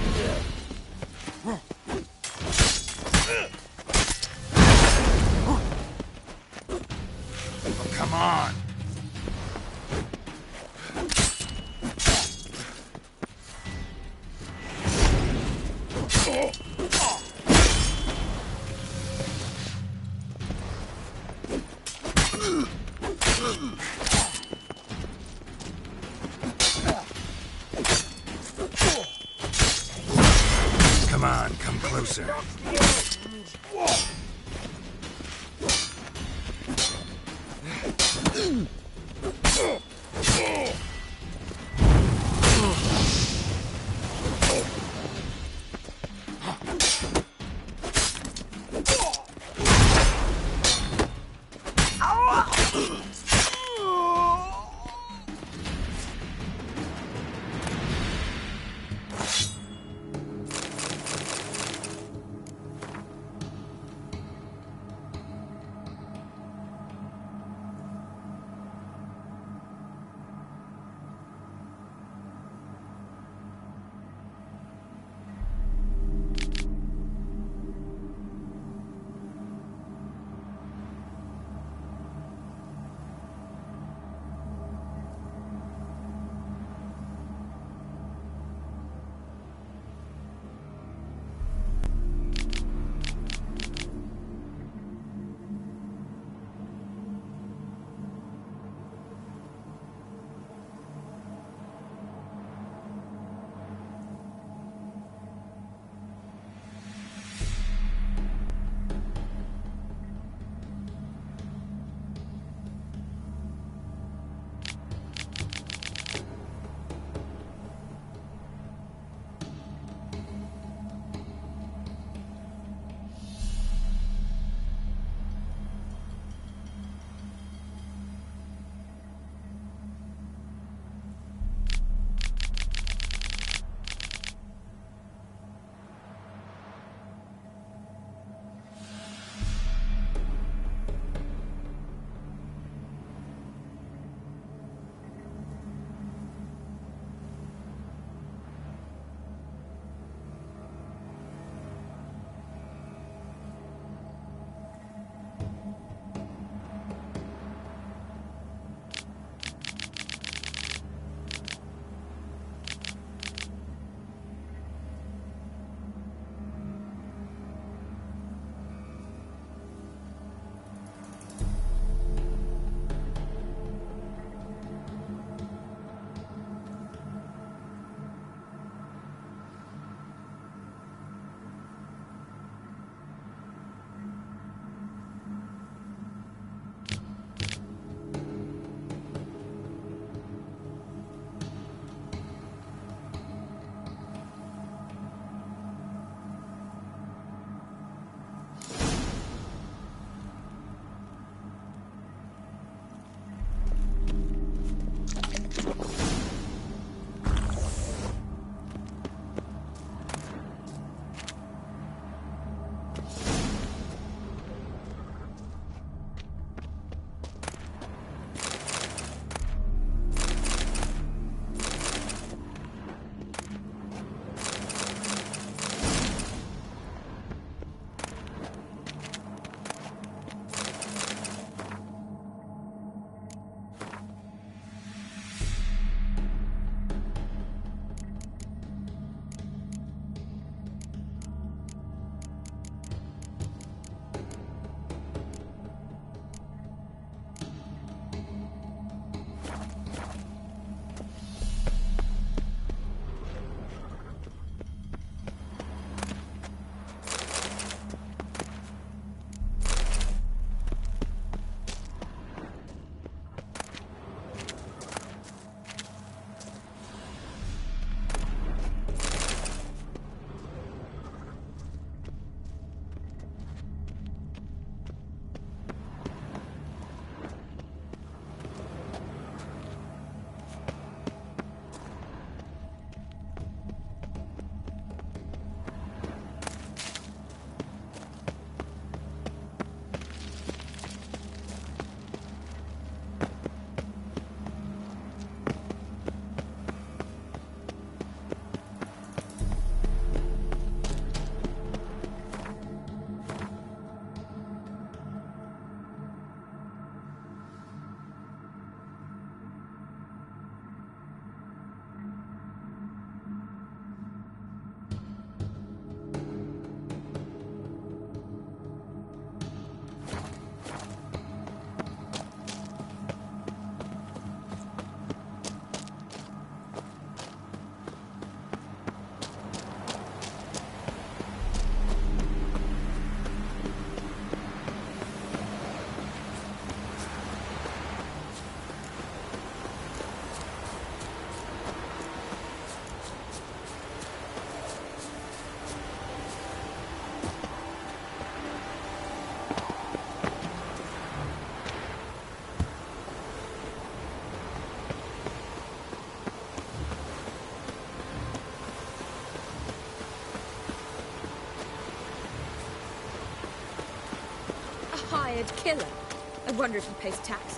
on! Come on, come closer. hired killer. I wonder if he pays taxes.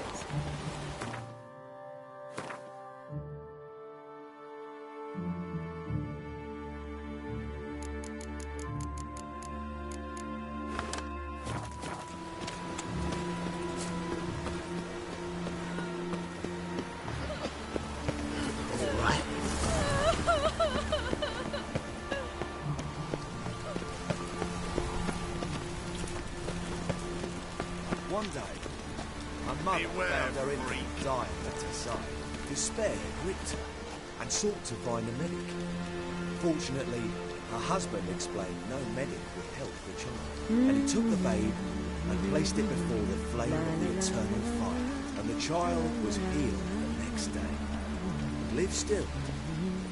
One day, my mother found her infant dying at her side. Despair gripped her and sought to find a medic. Fortunately, her husband explained no medic would help the child, and he took the babe and placed it before the flame of the eternal fire, and the child was healed the next day. And lived still,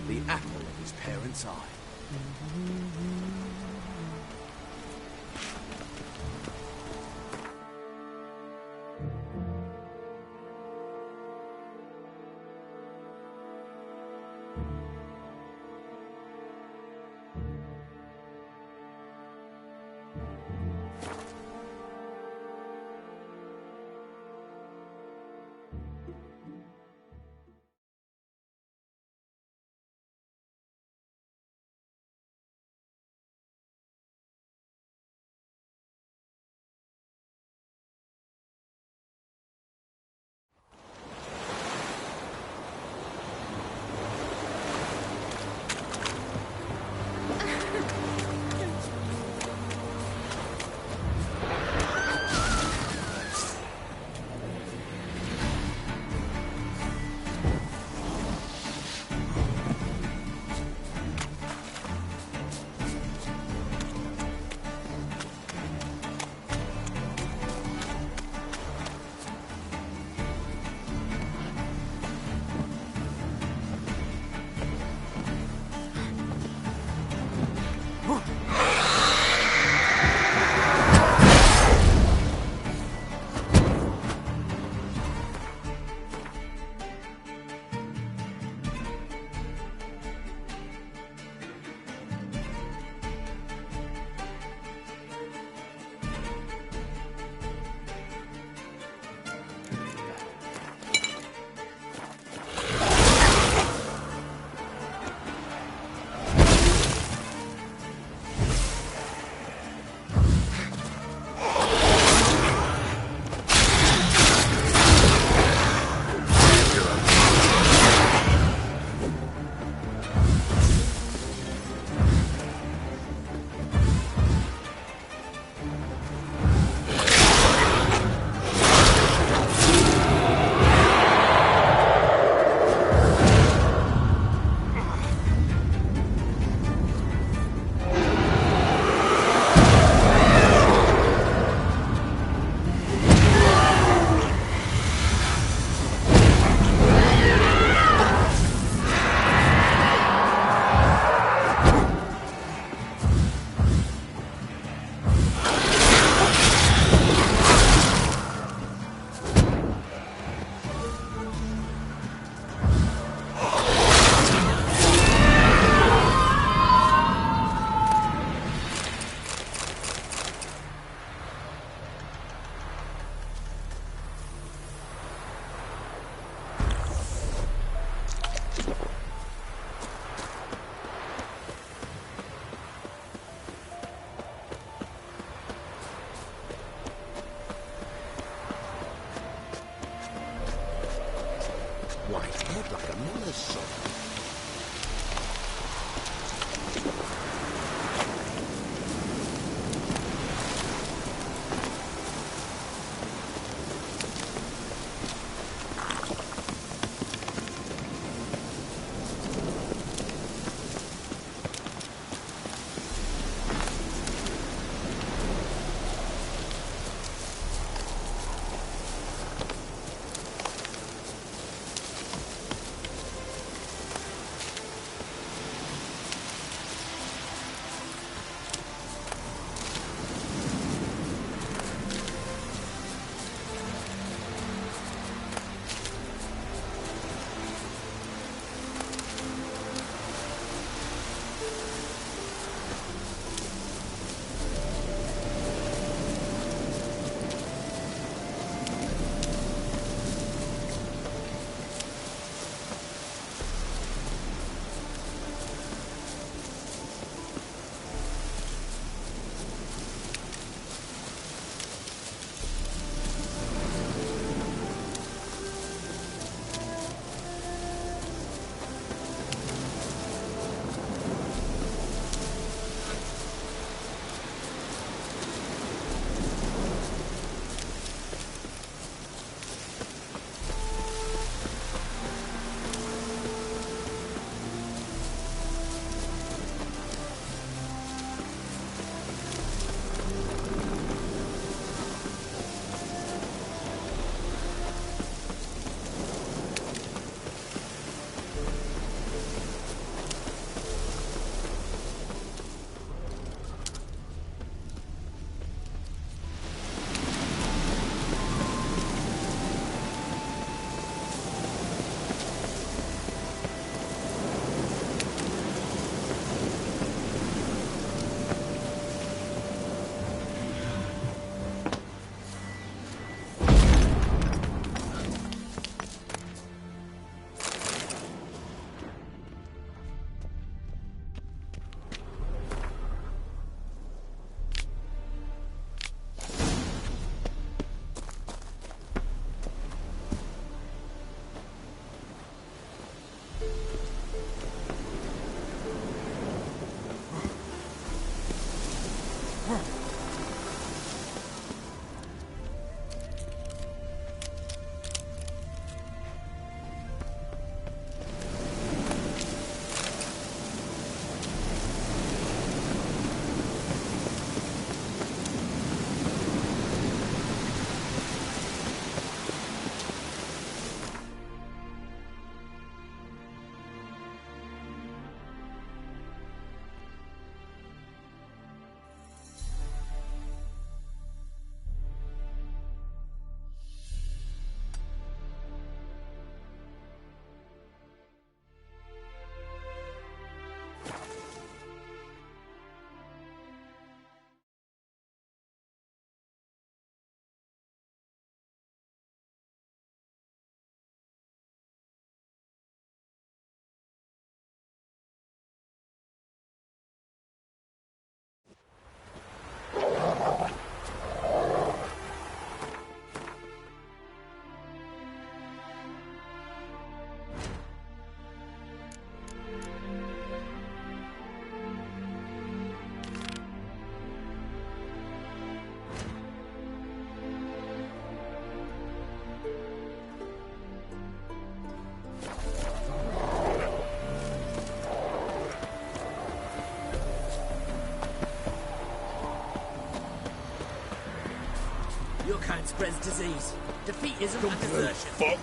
the apple of his parents' eye. White head like a miller's son. man spreads disease. Defeatism and desertion. Fuck!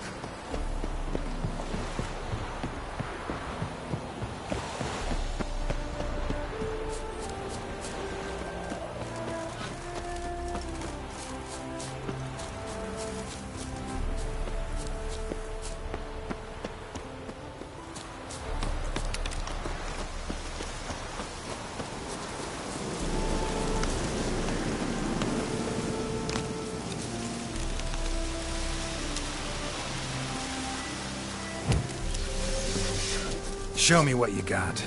Show me what you got.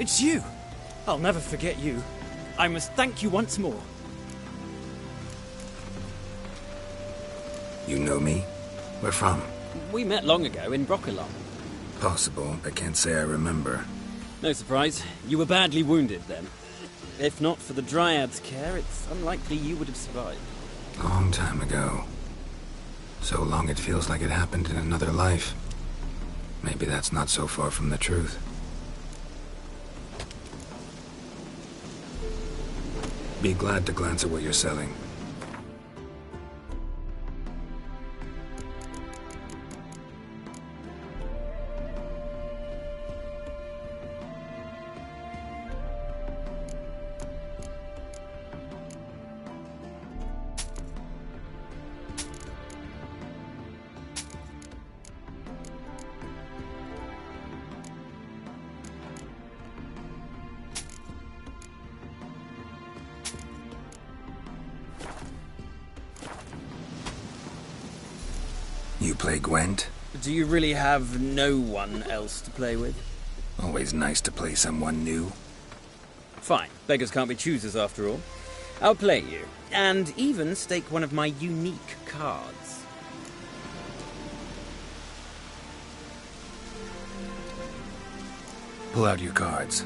It's you! I'll never forget you. I must thank you once more. You know me? Where from? We met long ago in Broccolon. Possible, but can't say I remember. No surprise. You were badly wounded then. If not for the Dryad's care, it's unlikely you would have survived. Long time ago. So long it feels like it happened in another life. Maybe that's not so far from the truth. Be glad to glance at what you're selling. You play Gwent? Do you really have no one else to play with? Always nice to play someone new. Fine. Beggars can't be choosers after all. I'll play you, and even stake one of my unique cards. Pull out your cards.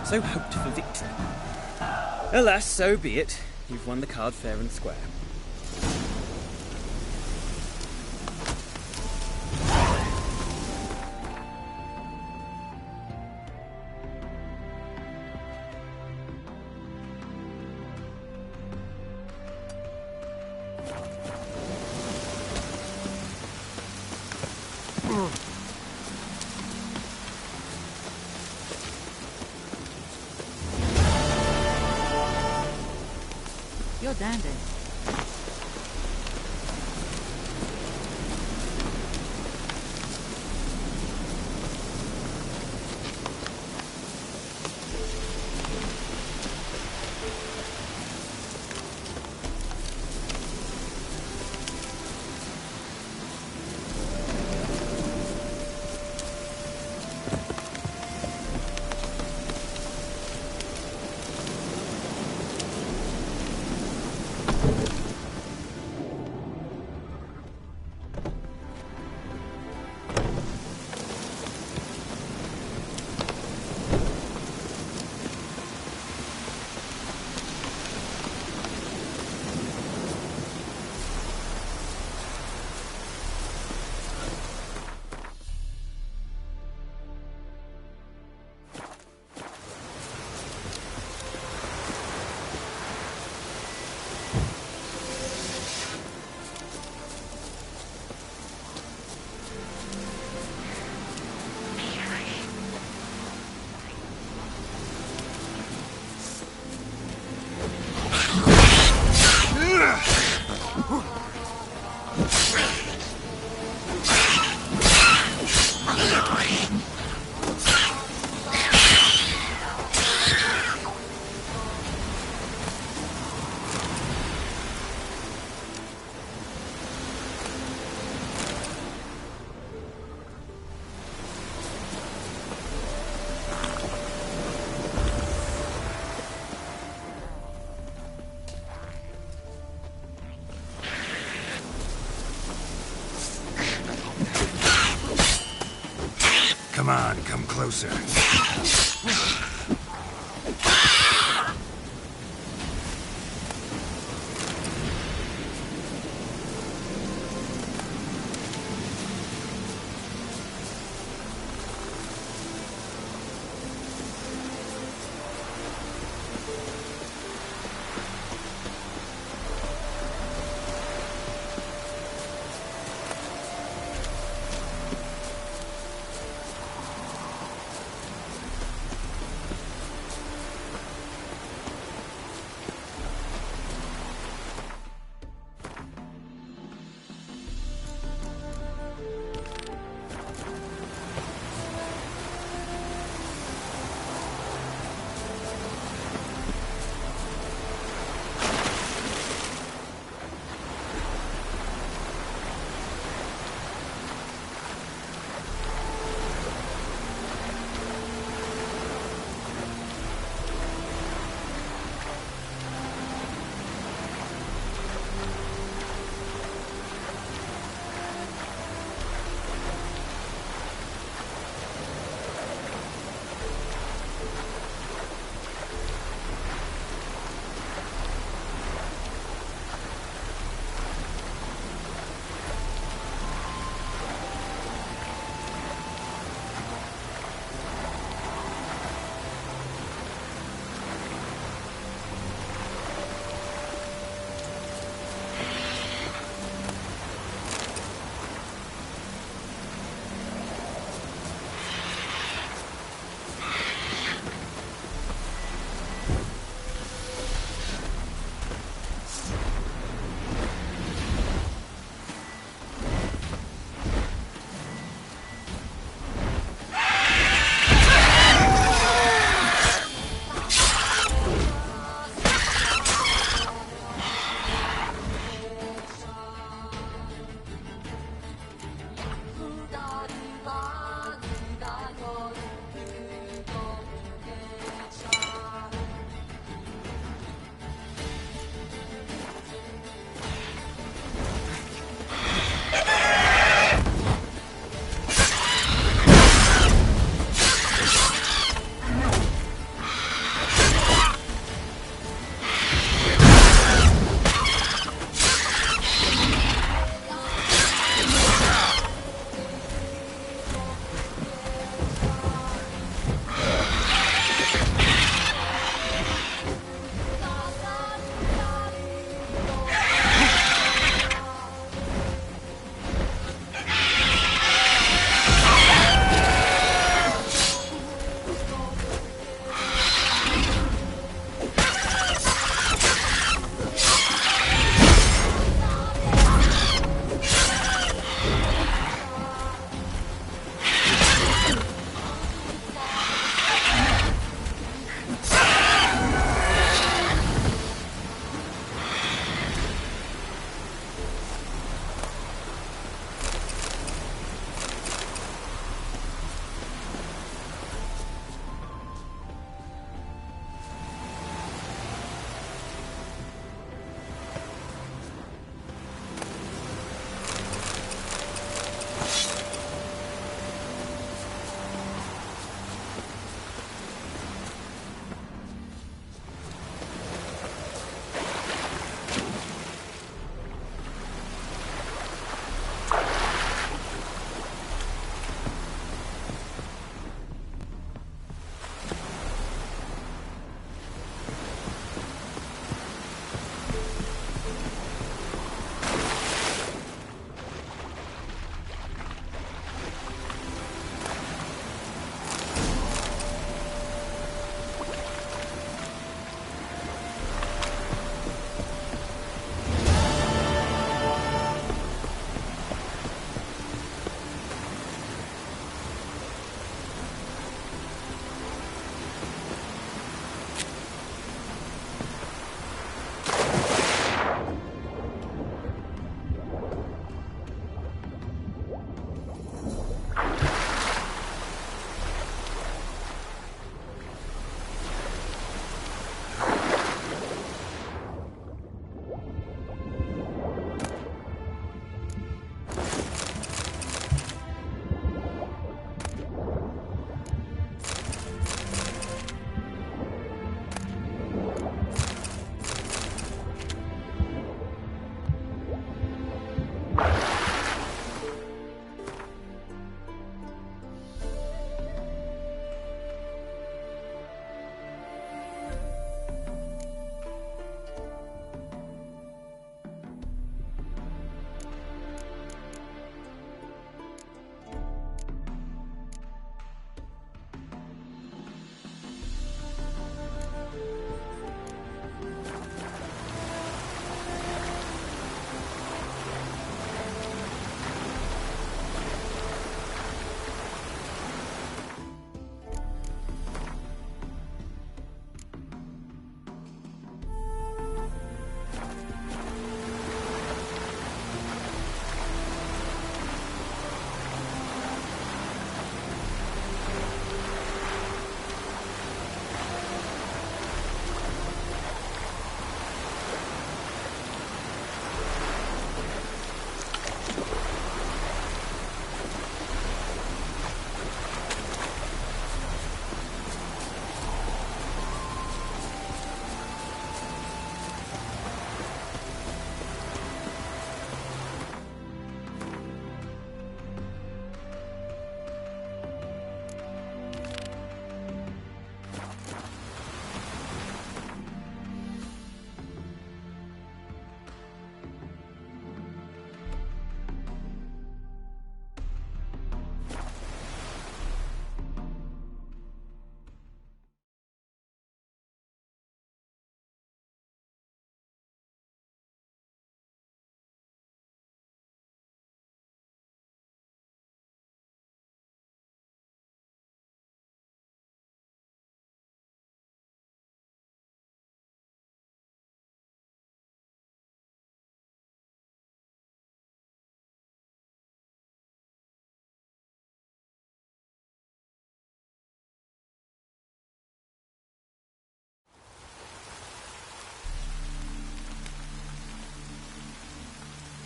had so hoped for victory. Alas, so be it. You've won the card fair and square. You're dandy. Come on, come closer.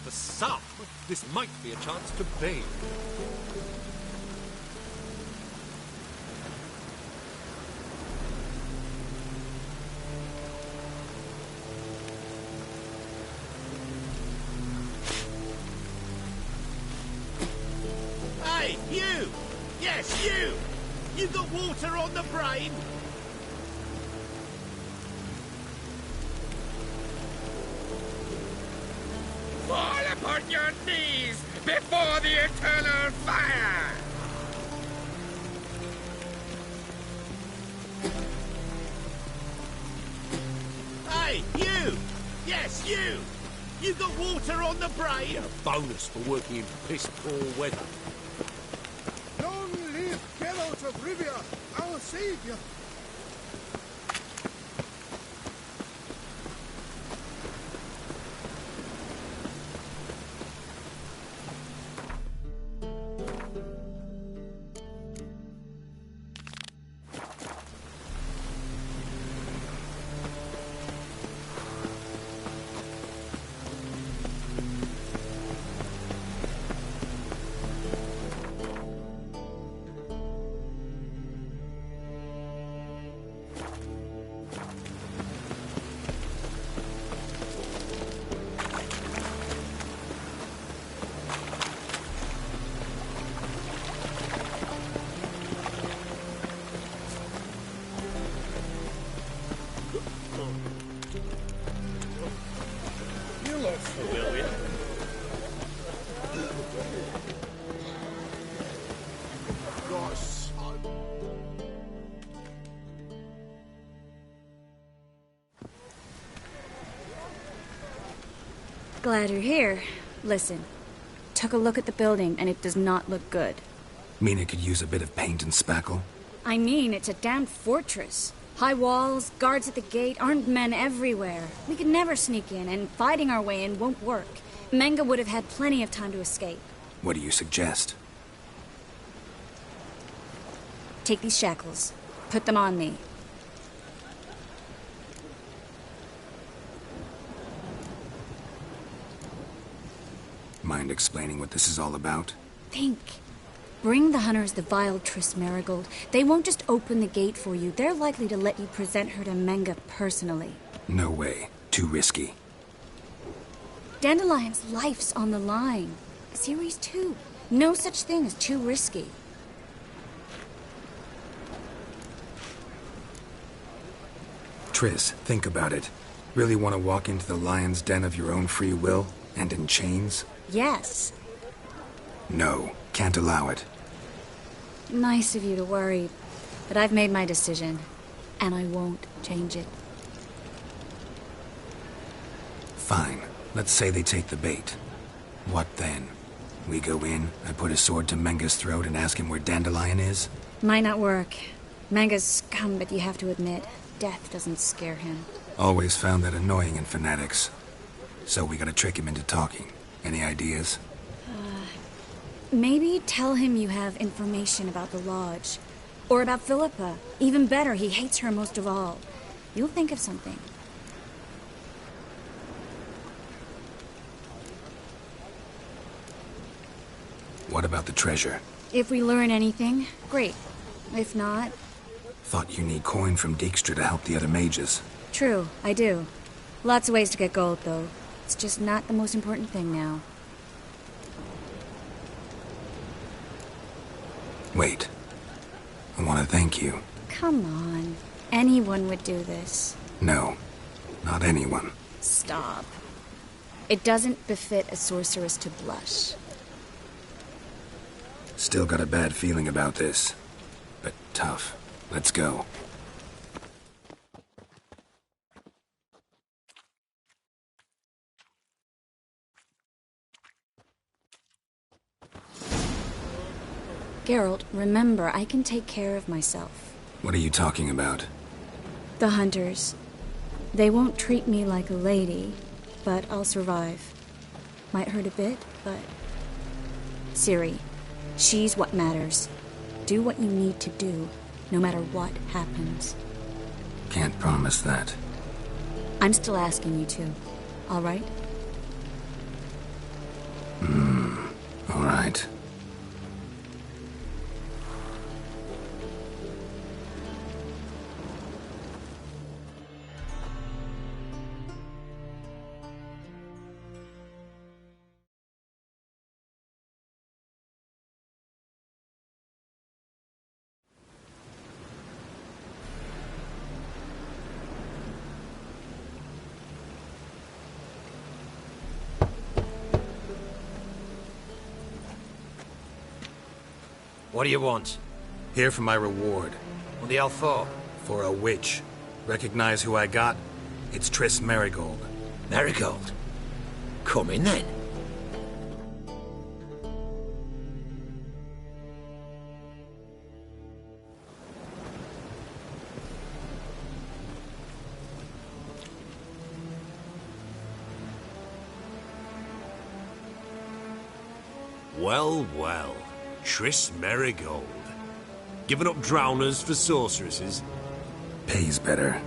For some, this might be a chance to bathe. Hey, you! Yes, you! You got water on the brain? Fall upon your knees before the eternal fire! Hey, you! Yes, you! You got water on the brain? A bonus for working in piss-poor weather. Long live Geralt of Rivia, our savior! You look familiar. Your son. Glad you're here. Listen, took a look at the building and it does not look good. Mean it could use a bit of paint and spackle? I mean, it's a damn fortress. High walls, guards at the gate, armed men everywhere. We could never sneak in, and fighting our way in won't work. Menga would have had plenty of time to escape. What do you suggest? Take these shackles. Put them on me. Mind explaining what this is all about? Think. Bring the hunters the vile Triss Marigold. They won't just open the gate for you. They're likely to let you present her to Menga personally. No way. Too risky. Dandelion's life's on the line. Series 2. No such thing as too risky. Triss, think about it. Really want to walk into the lion's den of your own free will? And in chains? Yes. No. Can't allow it. Nice of you to worry, but I've made my decision, and I won't change it. Fine. Let's say they take the bait. What then? We go in, I put a sword to Menga's throat and ask him where Dandelion is? Might not work. Menga's scum, but you have to admit, death doesn't scare him. Always found that annoying in fanatics. So we gotta trick him into talking. Any ideas? Maybe tell him you have information about the Lodge. Or about Philippa. Even better, he hates her most of all. You'll think of something. What about the treasure? If we learn anything, great. If not... Thought you need coin from Dijkstra to help the other mages. True, I do. Lots of ways to get gold, though. It's just not the most important thing now. Wait. I want to thank you. Come on. Anyone would do this. No. Not anyone. Stop. It doesn't befit a sorceress to blush. Still got a bad feeling about this. But tough. Let's go. Geralt, remember, I can take care of myself. What are you talking about? The hunters. They won't treat me like a lady, but I'll survive. Might hurt a bit, but... Ciri, she's what matters. Do what you need to do, no matter what happens. Can't promise that. I'm still asking you to, all right? What do you want? Here for my reward. What the hell for? For a witch. Recognize who I got? It's Triss Merigold. Merigold? Come in then. Well, well. Triss Merigold. Giving up drowners for sorceresses? Pays better.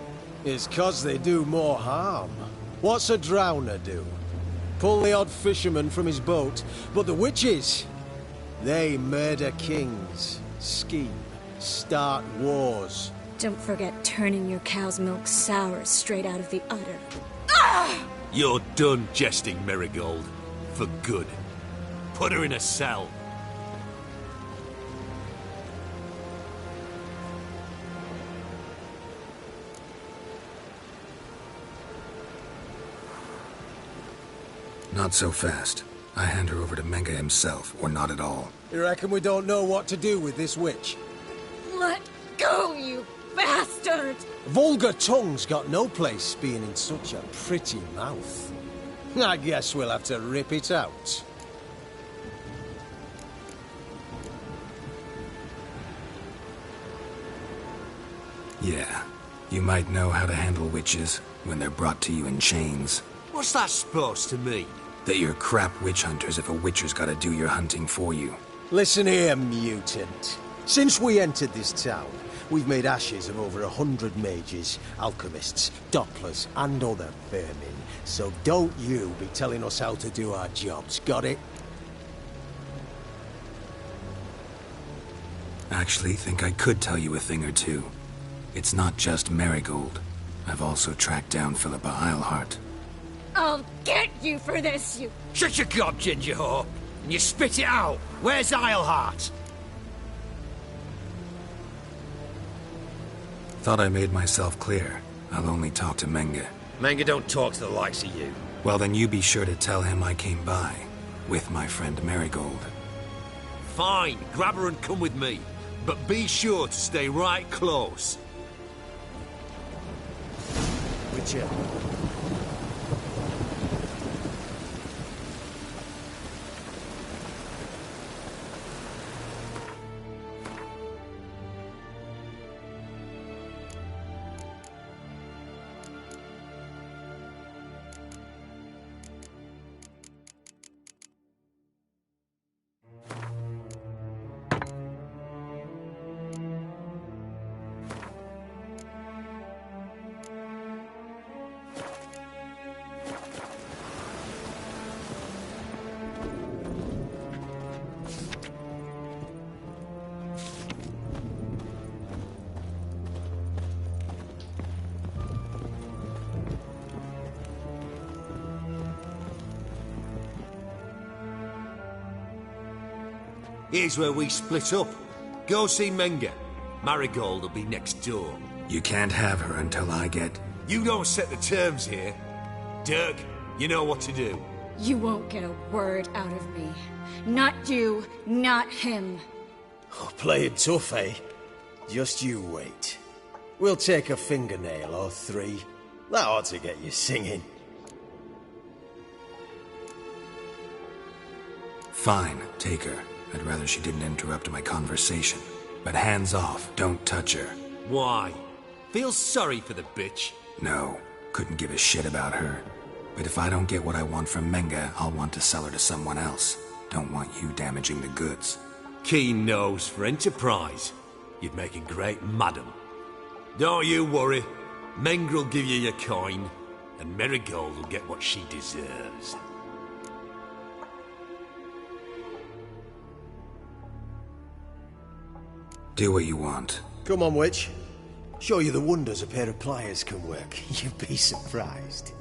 It's 'cause they do more harm. What's a drowner do? Pull the odd fisherman from his boat, but the witches, they murder kings, scheme, start wars. Don't forget turning your cow's milk sour straight out of the udder. You're done jesting, Merigold. For good. Put her in a cell. Not so fast. I hand her over to Menga himself, or not at all. You reckon we don't know what to do with this witch? Let go, you bastard! Vulgar tongue's got no place being in such a pretty mouth. I guess we'll have to rip it out. Yeah, you might know how to handle witches when they're brought to you in chains. What's that supposed to mean? That you're crap witch hunters if a witcher's gotta do your hunting for you. Listen here, mutant. Since we entered this town, we've made ashes of over 100 mages, alchemists, dopplers, and other vermin. So don't you be telling us how to do our jobs, got it? Actually, think I could tell you a thing or two. It's not just Merigold. I've also tracked down Philippa Eilhart. I'll get you for this, you... Shut your gob, ginger whore, and you spit it out. Where's Eilhart? Thought I made myself clear. I'll only talk to Menga. Menga don't talk to the likes of you. Well, then you be sure to tell him I came by, with my friend Merigold. Fine, grab her and come with me. But be sure to stay right close. Witcher. Here's where we split up. Go see Menga. Marigold will be next door. You can't have her until I get... You don't set the terms here. Dirk, you know what to do. You won't get a word out of me. Not you, not him. Oh, playing tough, eh? Just you wait. We'll take a fingernail or three. That ought to get you singing. Fine, take her. I'd rather she didn't interrupt my conversation. But hands off, don't touch her. Why? Feel sorry for the bitch? No, couldn't give a shit about her. But if I don't get what I want from Menga, I'll want to sell her to someone else. Don't want you damaging the goods. Keen nose for enterprise. You'd make a great madam. Don't you worry. Mengrel will give you your coin, and Merigold will get what she deserves. Do what you want. Come on, witch. Show you the wonders a pair of pliers can work. You'd be surprised.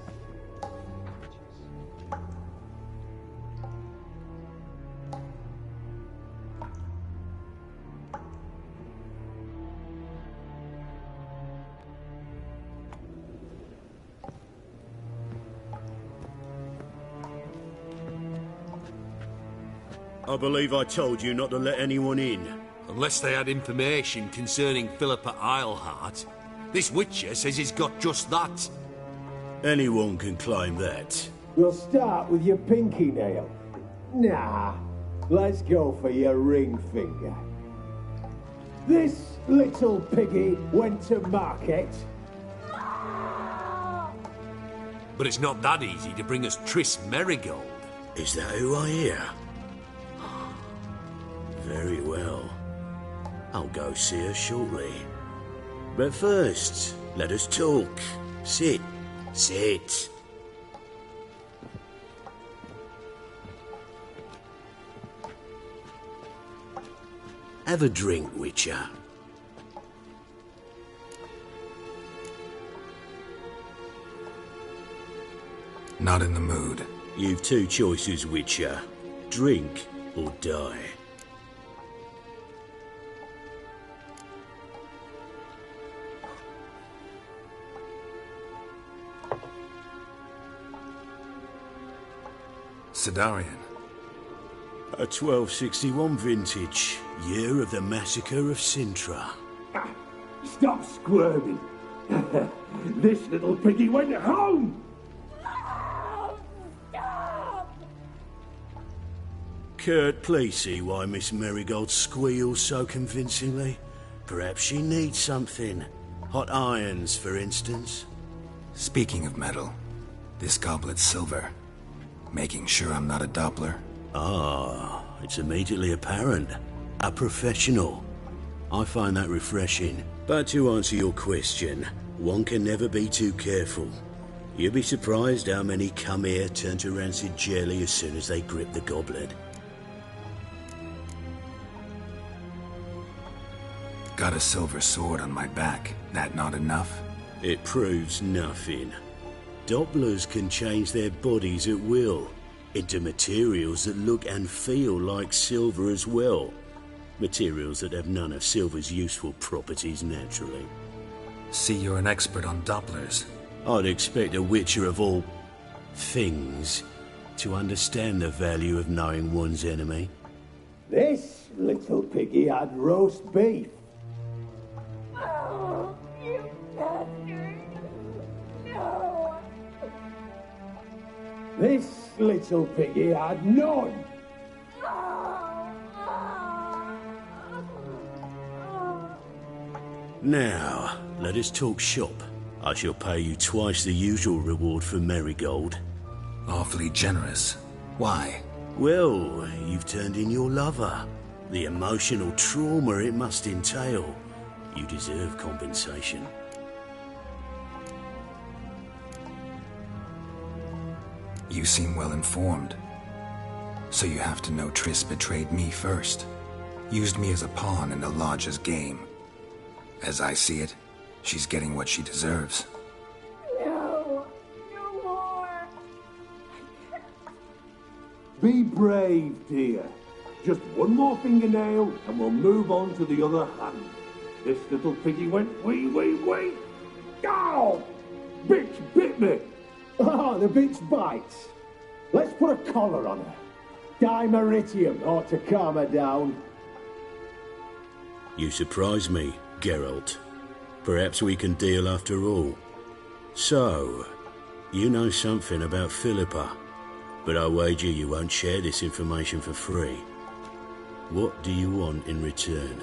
I believe I told you not to let anyone in. Unless they had information concerning Philippa Eilhart. This Witcher says he's got just that. Anyone can claim that. We'll start with your pinky nail. Nah, let's go for your ring finger. This little piggy went to market. But it's not that easy to bring us Triss Merigold. Is that who I hear? Very well. I'll go see her shortly. But first, let us talk. Sit. Sit. Have a drink, Witcher. Not in the mood. You've two choices, Witcher. Drink or die. Sidarian. A 1261 vintage, year of the massacre of Sintra. Stop squirming. This little piggy went home. Kurt, please see why Miss Merigold squeals so convincingly. Perhaps she needs something. Hot irons, for instance. Speaking of metal, this goblet's silver. Making sure I'm not a Doppler. Ah, it's immediately apparent. A professional. I find that refreshing. But to answer your question, one can never be too careful. You'd be surprised how many come here turn to rancid jelly as soon as they grip the goblet. Got a silver sword on my back. That not enough? It proves nothing. Dopplers can change their bodies at will, into materials that look and feel like silver as well. Materials that have none of silver's useful properties naturally. See, you're an expert on Dopplers. I'd expect a Witcher of all things to understand the value of knowing one's enemy. This little piggy had roast beef. Oh, you bastard. No. This little piggy had none. Now, let us talk shop. I shall pay you twice the usual reward for Merigold. Awfully generous. Why? Well, you've turned in your lover. The emotional trauma it must entail. You deserve compensation. You seem well informed. So you have to know Triss betrayed me first. Used me as a pawn in the Lodge's game. As I see it, she's getting what she deserves. No. No more. Be brave, dear. Just one more fingernail and we'll move on to the other hand. This little piggy went wee. Oh! Bitch bit me! Oh, the bitch bites. Let's put a collar on her. Dimeritium ought to calm her down. You surprise me, Geralt. Perhaps we can deal after all. So, you know something about Philippa, but I wager you won't share this information for free. What do you want in return?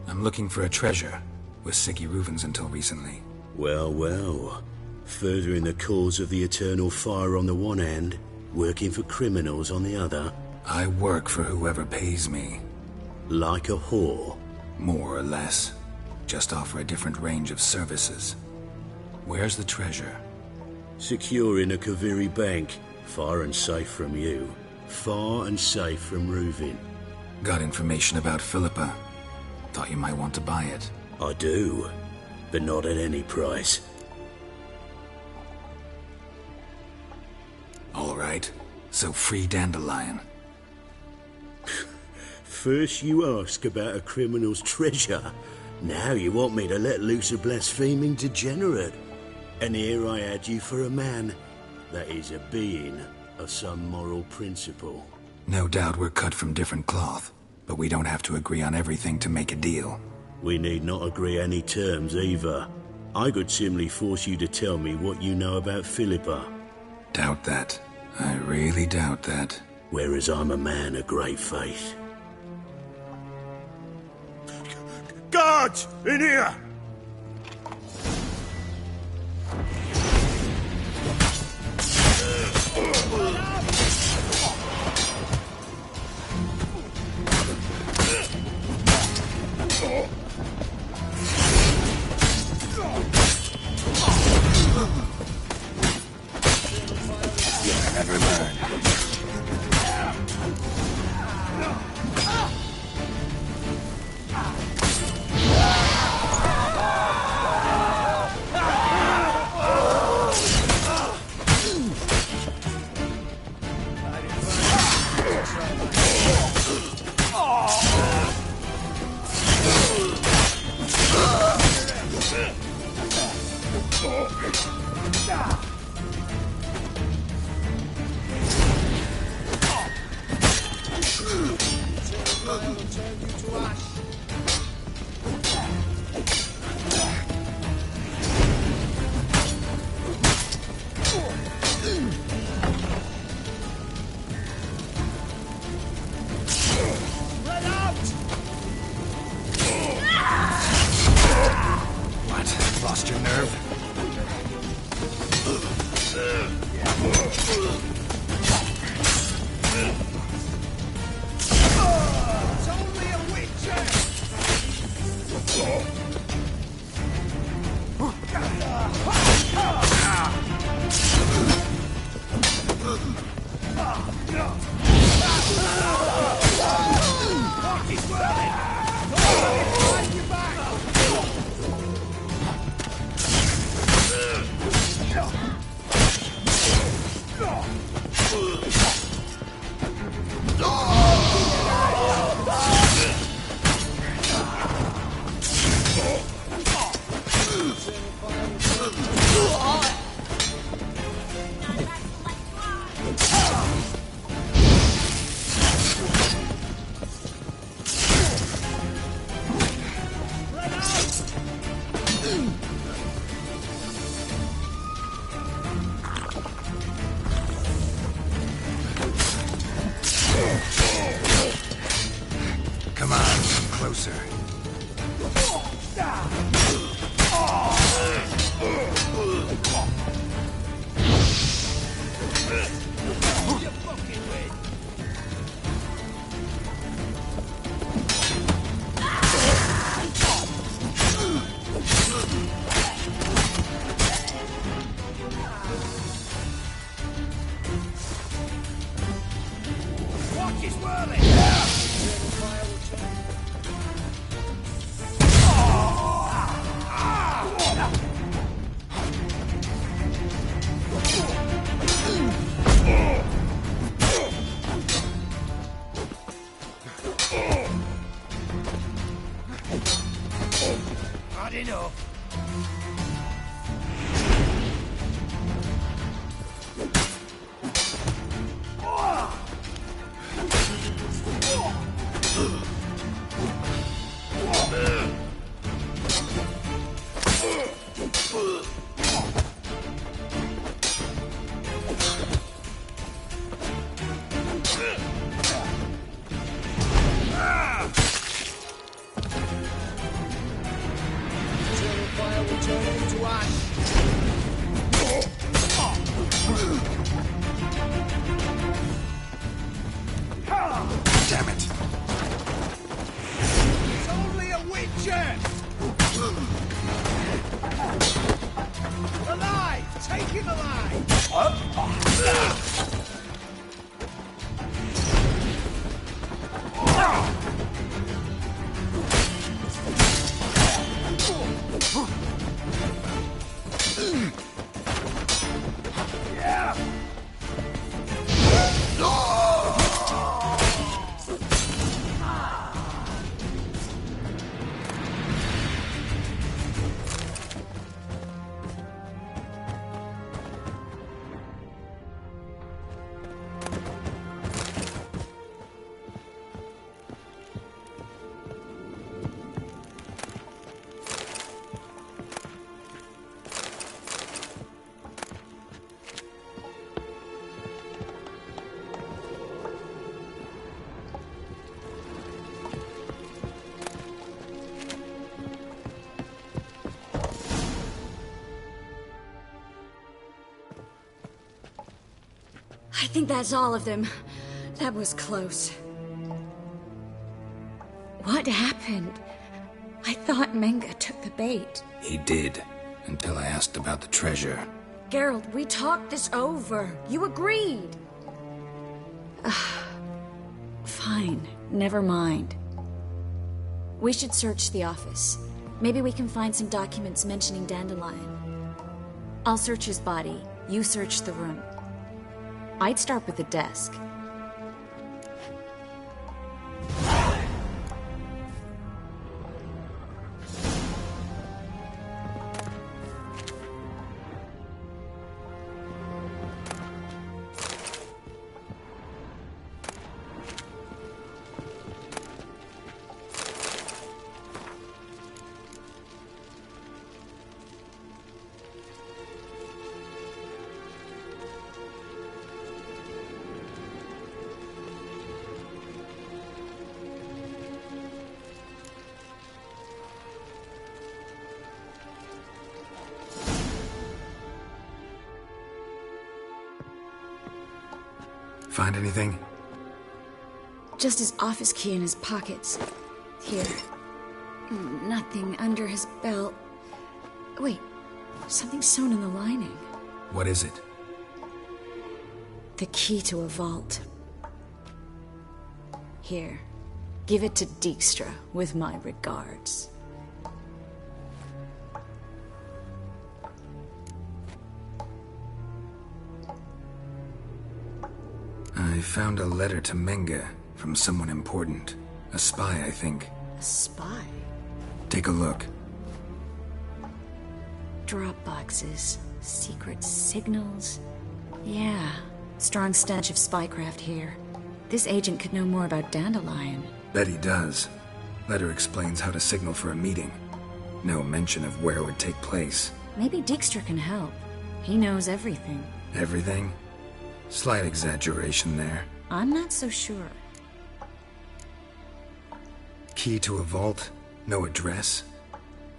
I'm looking for a treasure. Was Siggy Reuven's until recently. Well. Furthering the cause of the eternal fire on the one hand, working for criminals on the other. I work for whoever pays me. Like a whore? More or less. Just offer a different range of services. Where's the treasure? Secure in a Kaviri bank. Far and safe from you. Far and safe from Reuven. Got information about Philippa. Thought you might want to buy it. I do, but not at any price. All right, so free Dandelion. First you ask about a criminal's treasure, Now you want me to let loose a blaspheming degenerate. And here I had you for a man, that is a being of some moral principle. No doubt we're cut from different cloth, but we don't have to agree on everything to make a deal. We need not agree any terms either. I could simply force you to tell me what you know about Philippa. Doubt that. I really doubt that. Whereas I'm a man of great faith. Guards! In here! Never learn. What? Lost your nerve? It's only a witcher! Come on, come closer. Watch his whirling! Hard enough. Fire will turn I think that's all of them. That was close. What happened? I thought Menga took the bait. He did, until I asked about the treasure. Geralt, we talked this over. You agreed. Fine, never mind. We should search the office. Maybe we can find some documents mentioning Dandelion. I'll search his body. You search the room. I'd start with the desk. Find anything? Just his office key in his pockets. Here. Nothing under his belt. Wait, something sewn in the lining. What is it? The key to a vault. Here. Give it to Dijkstra with my regards. I found a letter to Menga from someone important. A spy, I think. A spy? Take a look. Drop boxes, secret signals. Yeah, strong stench of spycraft here. This agent could know more about Dandelion. Bet he does. Letter explains how to signal for a meeting. No mention of where it would take place. Maybe Dijkstra can help. He knows everything. Everything? Slight exaggeration there. I'm not so sure. Key to a vault? No address?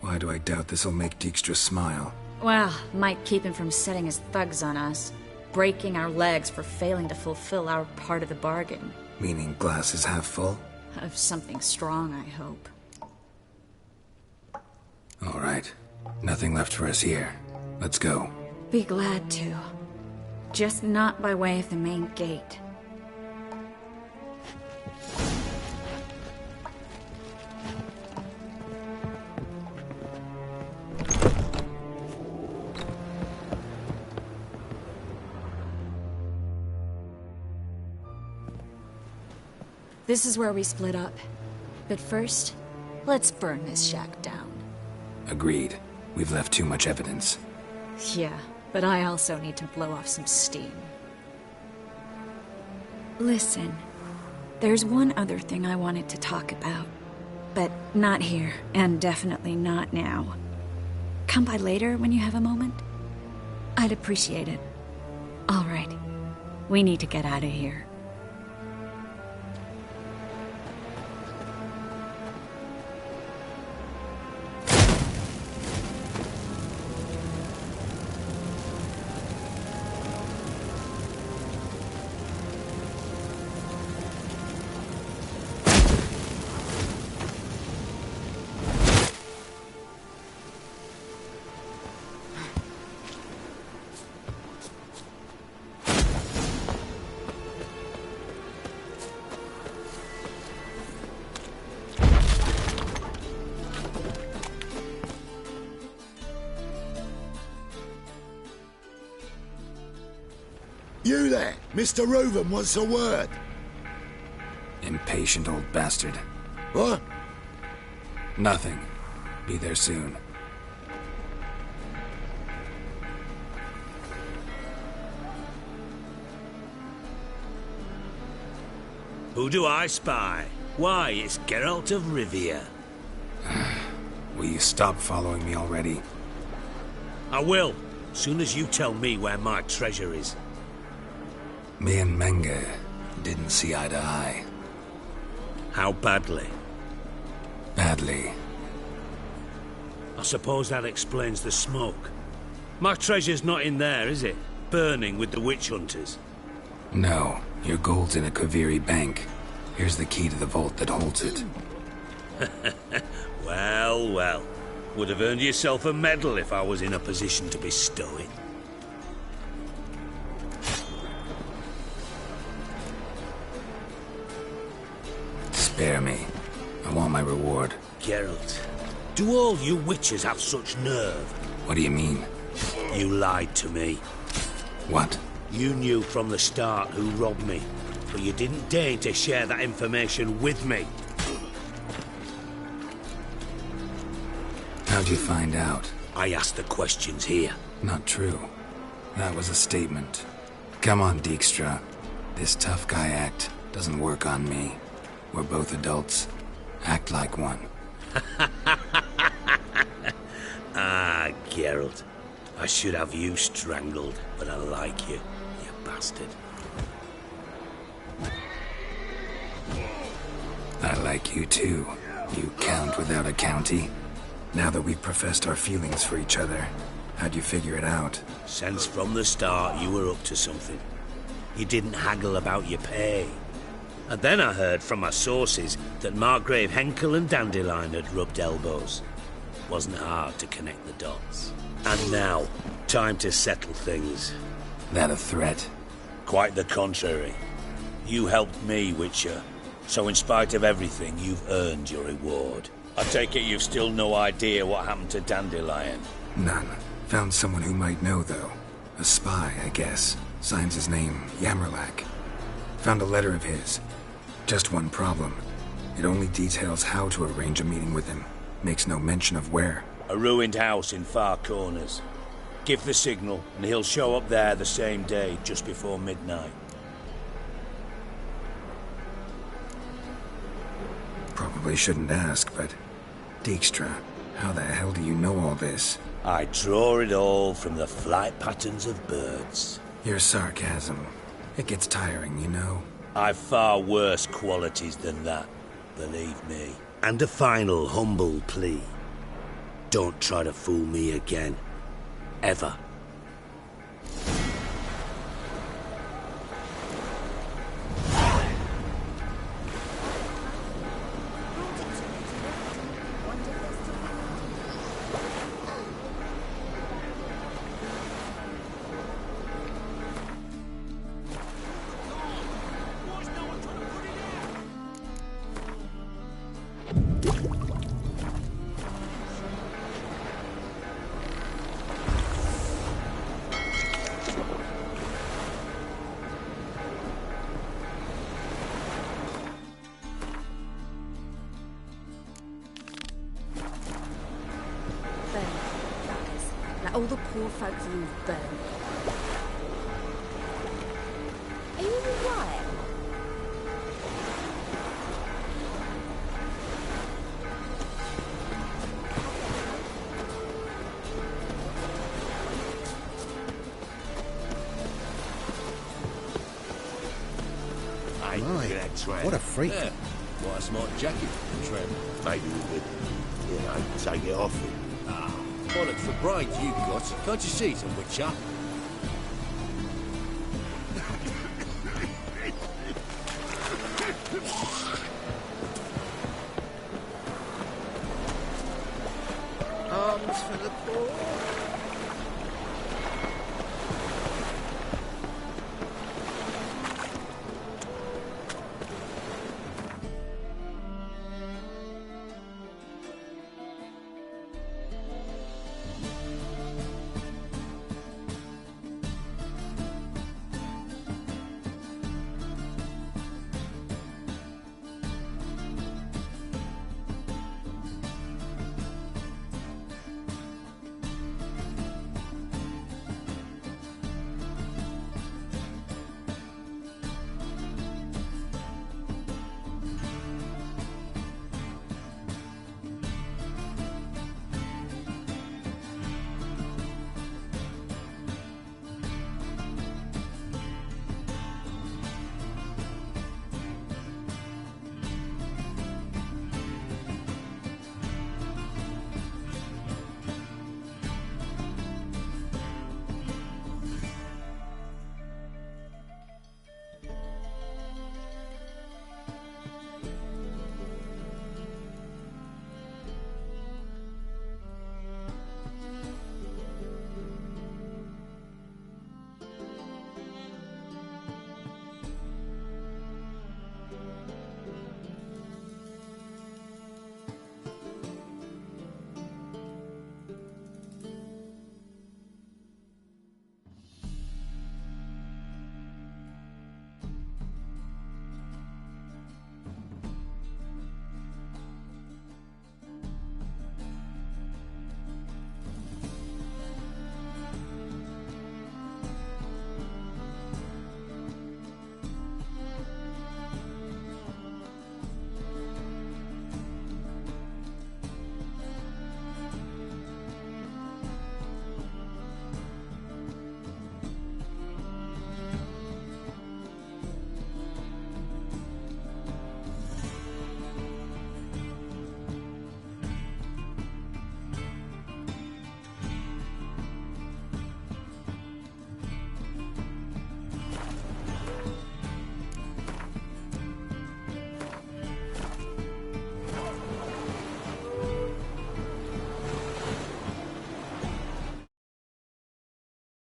Why do I doubt this'll make Dijkstra smile? Well, might keep him from setting his thugs on us. Breaking our legs for failing to fulfill our part of the bargain. Meaning glass is half full? Of something strong, I hope. All right. Nothing left for us here. Let's go. Be glad to. Just not by way of the main gate. This is where we split up. But first, let's burn this shack down. Agreed. We've left too much evidence. Yeah, but I also need to blow off some steam. Listen, there's one other thing I wanted to talk about. But not here, and definitely not now. Come by later when you have a moment? I'd appreciate it. All right. We need to get out of here. You there! Mr. Reuven wants a word. Impatient old bastard. What? Nothing. Be there soon. Who do I spy? Why, it's Geralt of Rivia. Will you stop following me already? I will, soon as you tell me where my treasure is. Me and Menga didn't see eye to eye. How badly? Badly. I suppose that explains the smoke. My treasure's not in there, is it? Burning with the witch hunters. No, your gold's in a Kaviri bank. Here's the key to the vault that holds it. Well, well. Would have earned yourself a medal if I was in a position to bestow it. Spare me. I want my reward. Geralt, do all you witches have such nerve? What do you mean? You lied to me. What? You knew from the start who robbed me, but you didn't deign to share that information with me. How'd you find out? I asked the questions here. Not true. That was a statement. Come on, Dijkstra. This tough guy act doesn't work on me. We're both adults. Act like one. Ah, Geralt. I should have you strangled, but I like you, you bastard. I like you too, you count without a county. Now that we've professed our feelings for each other, how'd you figure it out? Since from the start you were up to something. You didn't haggle about your pay. And then I heard from my sources that Margrave Henkel and Dandelion had rubbed elbows. Wasn't hard to connect the dots. And now, time to settle things. That a threat? Quite the contrary. You helped me, Witcher. So in spite of everything, you've earned your reward. I take it you've still no idea what happened to Dandelion? None. Found someone who might know, though. A spy, I guess. Signs his name, Yamerlak. Found a letter of his. Just one problem. It only details how to arrange a meeting with him. Makes no mention of where. A ruined house in Far Corners. Give the signal, and he'll show up there the same day, just before midnight. Probably shouldn't ask, but... Dijkstra, how the hell do you know all this? I draw it all from the flight patterns of birds. Your sarcasm. It gets tiring, you know. I've far worse qualities than that, believe me. And a final humble plea. Don't try to fool me again. Ever. All the poor folks you've burned. Are you alright? What a freak. Yeah. What a smart jacket, Trent. Maybe we could, take it off him. Bollocks for brains you've got. Can't you see, some Witcher? Arms for the poor.